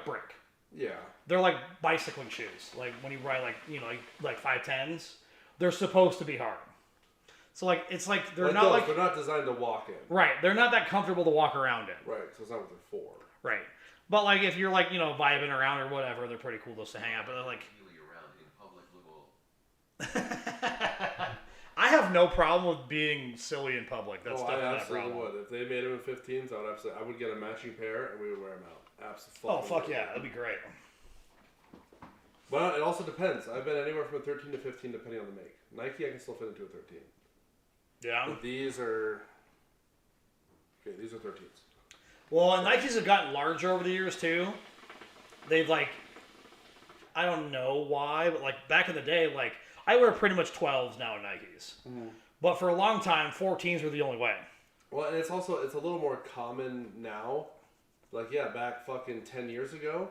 brick. Yeah. They're like bicycling shoes. Like when you ride like 510s, they're supposed to be hard. So like it's like they're not they're not designed to walk in. right. They're not that comfortable to walk around in. Right, so it's not what they're for. Right. But like if you're like vibing around or whatever, they're pretty cool just to hang out. But they're like. Heely around in public, Louisville. I have no problem with being silly in public. That's definitely I not a absolutely problem. would. If they made them in 15s, I would get a matching pair and we would wear them out. Absolutely. Oh fuck yeah, that'd be great. Well, it also depends. I've been anywhere from a 13 to 15 depending on the make. Nike, I can still fit into a 13. Yeah. But these are 13s. Well, and Nikes have gotten larger over the years too. They've like, I don't know why, but like back in the day, like I wear pretty much 12s now in Nikes. Mm. But for a long time, 14s were the only way. Well, and it's a little more common now. Like, yeah, back fucking 10 years ago,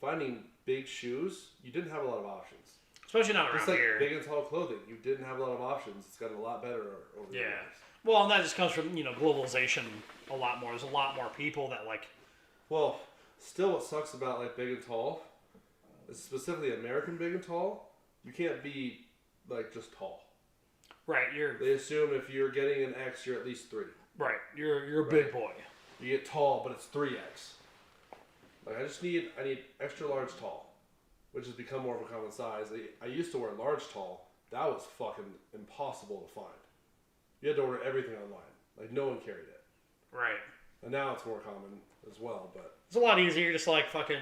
finding big shoes, you didn't have a lot of options. Especially not around Just like here. big and tall clothing, you didn't have a lot of options. It's gotten a lot better over the years. Well, and that just comes from, globalization a lot more. There's a lot more people that like... Well, still what sucks about like big and tall, specifically American big and tall, you can't be like just tall. Right, They assume if you're getting an X, you're at least 3. Right, you're a big boy. You get tall, but it's 3X. Like I need extra large tall, which has become more of a common size. I used to wear large tall. That was fucking impossible to find. You had to order everything online. Like no one carried it. Right. And now it's more common as well, but it's a lot easier just to like fucking,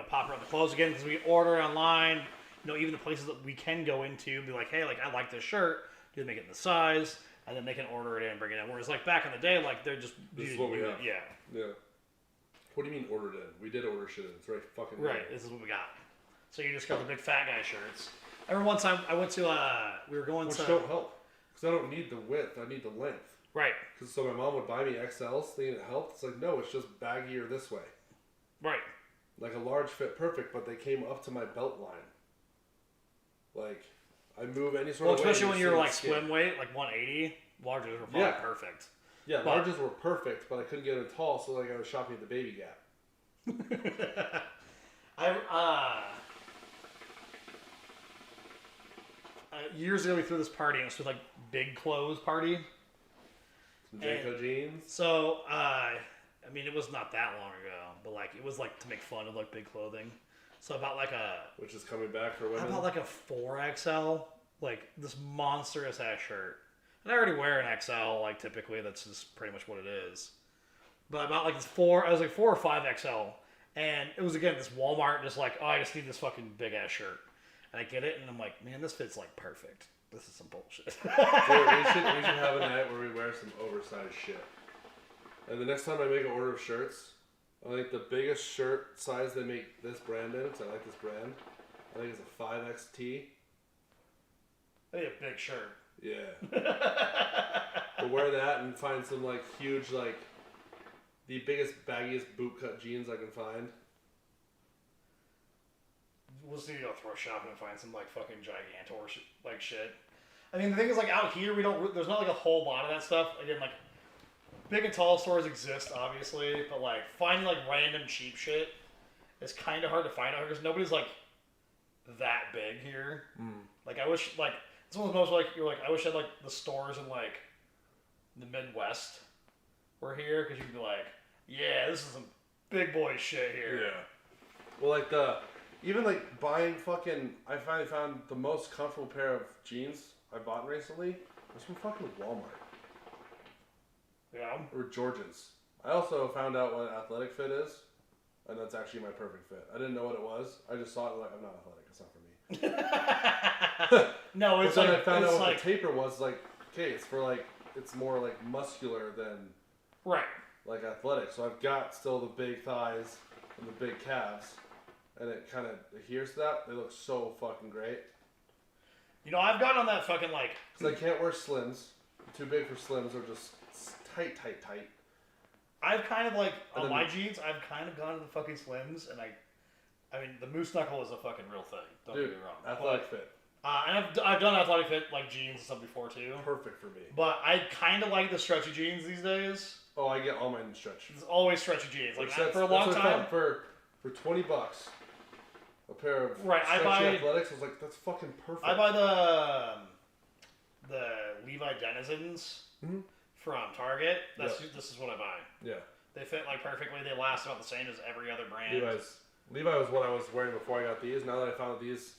pop around the clothes again because we order online. Even the places that we can go into, be like, hey, like I like this shirt. Do they make it in the size? And then they can order it in and bring it in. Whereas like back in the day, like they're just this is what we have. Yeah. Yeah. What do you mean ordered in? We did order shit in. It's right fucking right. This is what we got. So you just got the big fat guy shirts. I remember one time I went to we were going which to don't help because I don't need the width. I need the length. Right. Because so my mom would buy me XLs thinking it helped. It's like no, it's just baggier this way. Right. Like a large fit perfect, but they came up to my belt line. Like I move any sort of way. Well, especially when you're like skin. swim weight, like 180, larges were probably perfect. Yeah, larges were perfect, but I couldn't get them tall, so like I was shopping at the Baby Gap. Years ago we threw this party, and it was like big clothes party. Some Janko jeans. So I mean, it was not that long ago, but like it was like to make fun of like big clothing. So I bought like which is coming back for women. I bought like a 4XL, like this monstrous ass shirt. And I already wear an XL, like typically. That's just pretty much what it is. But I bought like this 4 or 5XL, and it was again this Walmart just like, oh, I just need this fucking big ass shirt, and I get it, and I'm like, man, this fits like perfect. This is some bullshit. Dude, we should have a night where we wear some oversized shit. And the next time I make an order of shirts, I think the biggest shirt size they make this brand in, because I like this brand, I think it's a 5XT. I need a big shirt. Yeah. But wear that and find some like huge, like the biggest, baggiest bootcut jeans I can find. We'll see. Go thrift shopping and find some like fucking Gigantor like shit. I mean, the thing is, like out here, there's not like a whole lot of that stuff. Again, like big and tall stores exist, obviously, but like finding like random cheap shit is kind of hard to find out here because nobody's like that big here. Like I wish, like it's one of the most like you're like I wish I had like the stores in like the Midwest were here because you'd be like, yeah, this is some big boy shit here. Yeah. Well, like even like buying fucking, I finally found the most comfortable pair of jeans I bought recently was from fucking Walmart. Yeah. Or Georgians. I also found out what athletic fit is, and that's actually my perfect fit. I didn't know what it was. I just saw it like, I'm not athletic. It's not for me. No, it's but then like I found out what like, the taper was. Like, okay, it's for like, it's more like muscular than right. like athletic. So I've got still the big thighs and the big calves, and it kind of adheres to that. They look so fucking great. You know, I've gotten on that fucking like. Because I can't wear slims. Too big for slims, or just tight. I've kind of like And on then- my jeans. I've kind of gone to the fucking slims, and I mean, the moose knuckle is a fucking real thing. Don't Dude, get me wrong. athletic fit. And I've done athletic fit like jeans and stuff before too. Perfect for me. But I kind of like the stretchy jeans these days. Oh, I get all mine in stretch. It's always stretchy jeans. Like That's- for a long that's what I time. found. For $20, a pair of Right, I stretchy buy- athletics. I was like, that's fucking perfect. I buy the Levi Denizens Mhm. from Target. Yep. This is what I buy. Yeah. They fit like perfectly. They last about the same as every other brand. Levi was what I was wearing before I got these. Now that I found that these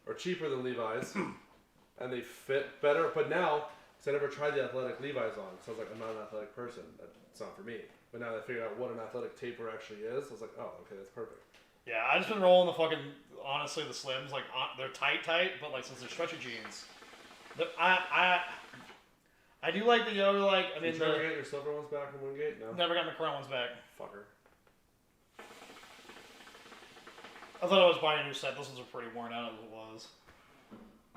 are cheaper than Levi's, and they fit better. But now, because I never tried the athletic Levi's on, so I was like, I'm not an athletic person. It's not for me. But now that I figured out what an athletic taper actually is, I was like, oh, okay, that's perfect. Yeah, I just been rolling the fucking, honestly, the Slims, like, they're tight, but, like, since they're stretchy jeans, I do like the yoga, like, I mean, Did you ever get your silver ones back from Wingate? No? never got my crown ones back. Fucker. I thought I was buying a new set. Those ones are pretty worn out as it was.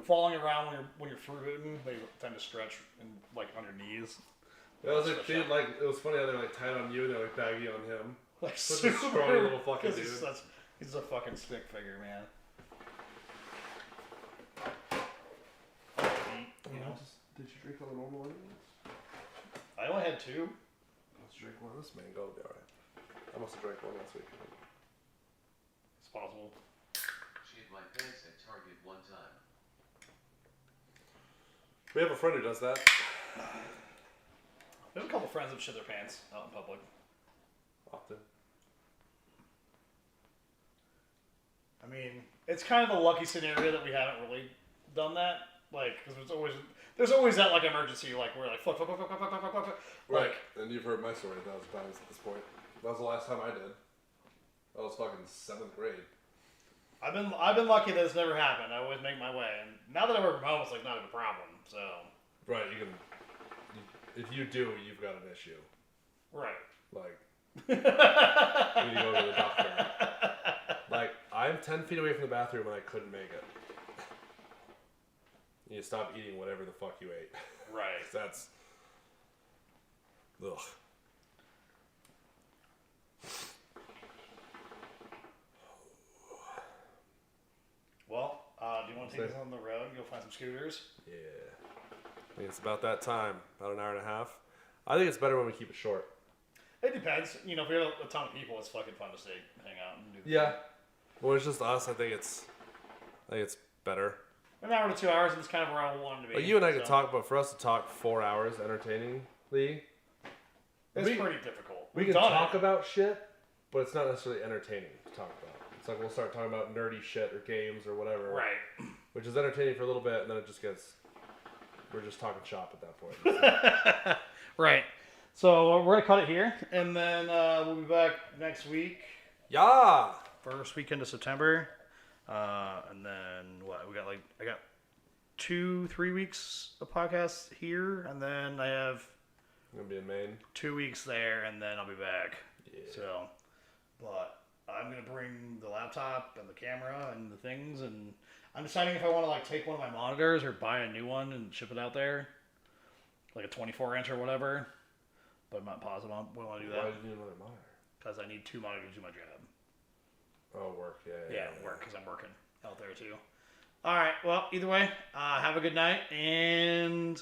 Falling around when you're fruiting, they tend to stretch and like on your knees. Yeah, it was like, dude, like, it was funny how they're like tight on you and they're like baggy on him. Like Such a strong little fucking dude. He's a fucking stick figure, man. You know? Did you drink all the normal ones? I only had 2. Let's drink one of this mango. It'll be alright. I must have drank one last week. It's possible. Shit my pants at Target one time. We have a friend who does that. We have a couple friends that shit their pants out in public. Often. I mean, it's kind of a lucky scenario that we haven't really done that. Like, because there's always that like emergency, like we're like fuck. Right. And you've heard my story 1,000 times at this point. That was the last time I did. I was fucking 7th grade. I've been lucky that it's never happened. I always make my way, and now that I work from home, it's like not a problem. So. Right. If you do, you've got an issue. Right. Like. You need to go to the doctor. Like, I'm 10 feet away from the bathroom and I couldn't make it. You need to stop eating whatever the fuck you ate. Right. That's. Ugh. Well, do you want to take us on the road and go find some scooters? Yeah. I think it's about that time. About an hour and a half. I think it's better when we keep it short. It depends. You know, if we have a ton of people, it's fucking fun to stay, hang out, and do the Yeah. When it's just us, I think it's better. An hour to 2 hours, and it's kind of where I wanted to be. Well, you and I could talk, but for us to talk 4 hours entertainingly, it's pretty difficult. We can talk about shit, but it's not necessarily entertaining to talk about. It's like we'll start talking about nerdy shit or games or whatever. Right. Which is entertaining for a little bit, and then it just gets... We're just talking shop at that point. Right. So we're going to cut it here, and then we'll be back next week. Yeah! First weekend of September. And then what? I got 2-3 weeks of podcasts here, and then I have... I'm going to be in Maine. 2 weeks there, and then I'll be back. Yeah. So, but I'm going to bring the laptop and the camera and the things, and I'm deciding if I want to like take one of my monitors or buy a new one and ship it out there. Like a 24-inch or whatever. But I'm not positive I want to do that. Why do you need another monitor? Because I need 2 monitors to do my job. Oh, work. Yeah, work, because I'm working out there too. Alright, well, either way, have a good night, and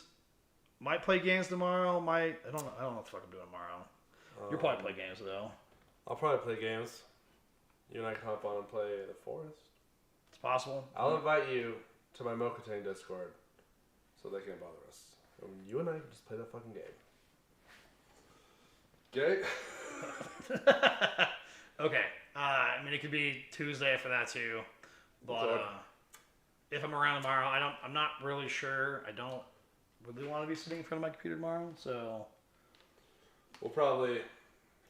might play games tomorrow, I don't know what the fuck I'm doing tomorrow. You'll probably play games, though. I'll probably play games. You and I can hop on and play The Forest. It's possible. I'll invite you to my Mokatang Discord so they can't bother us. And you and I can just play that fucking game. Okay? Okay. I mean, it could be Tuesday for that, too. But if I'm around tomorrow, I'm not really sure. I don't really want to be sitting in front of my computer tomorrow, so... We'll probably,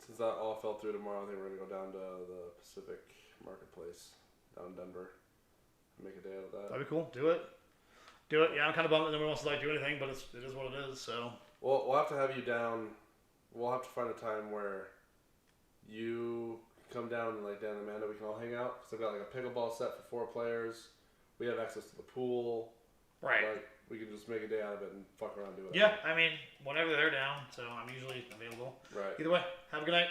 since that all fell through tomorrow, I think we're going to go down to the Pacific Marketplace down in Denver and make a day out of that. That'd be cool. Do it. Yeah, I'm kind of bummed that nobody wants to like do anything, but it is what it is, so... We'll have to have you down. We'll have to find a time where you come down and like Dan and Amanda, we can all hang out. Because I've got like a pickleball set for 4 players. We have access to the pool. Right. Like, we can just make a day out of it and fuck around and do it. Yeah, I mean, whenever they're down, so I'm usually available. Right. Either way, have a good night.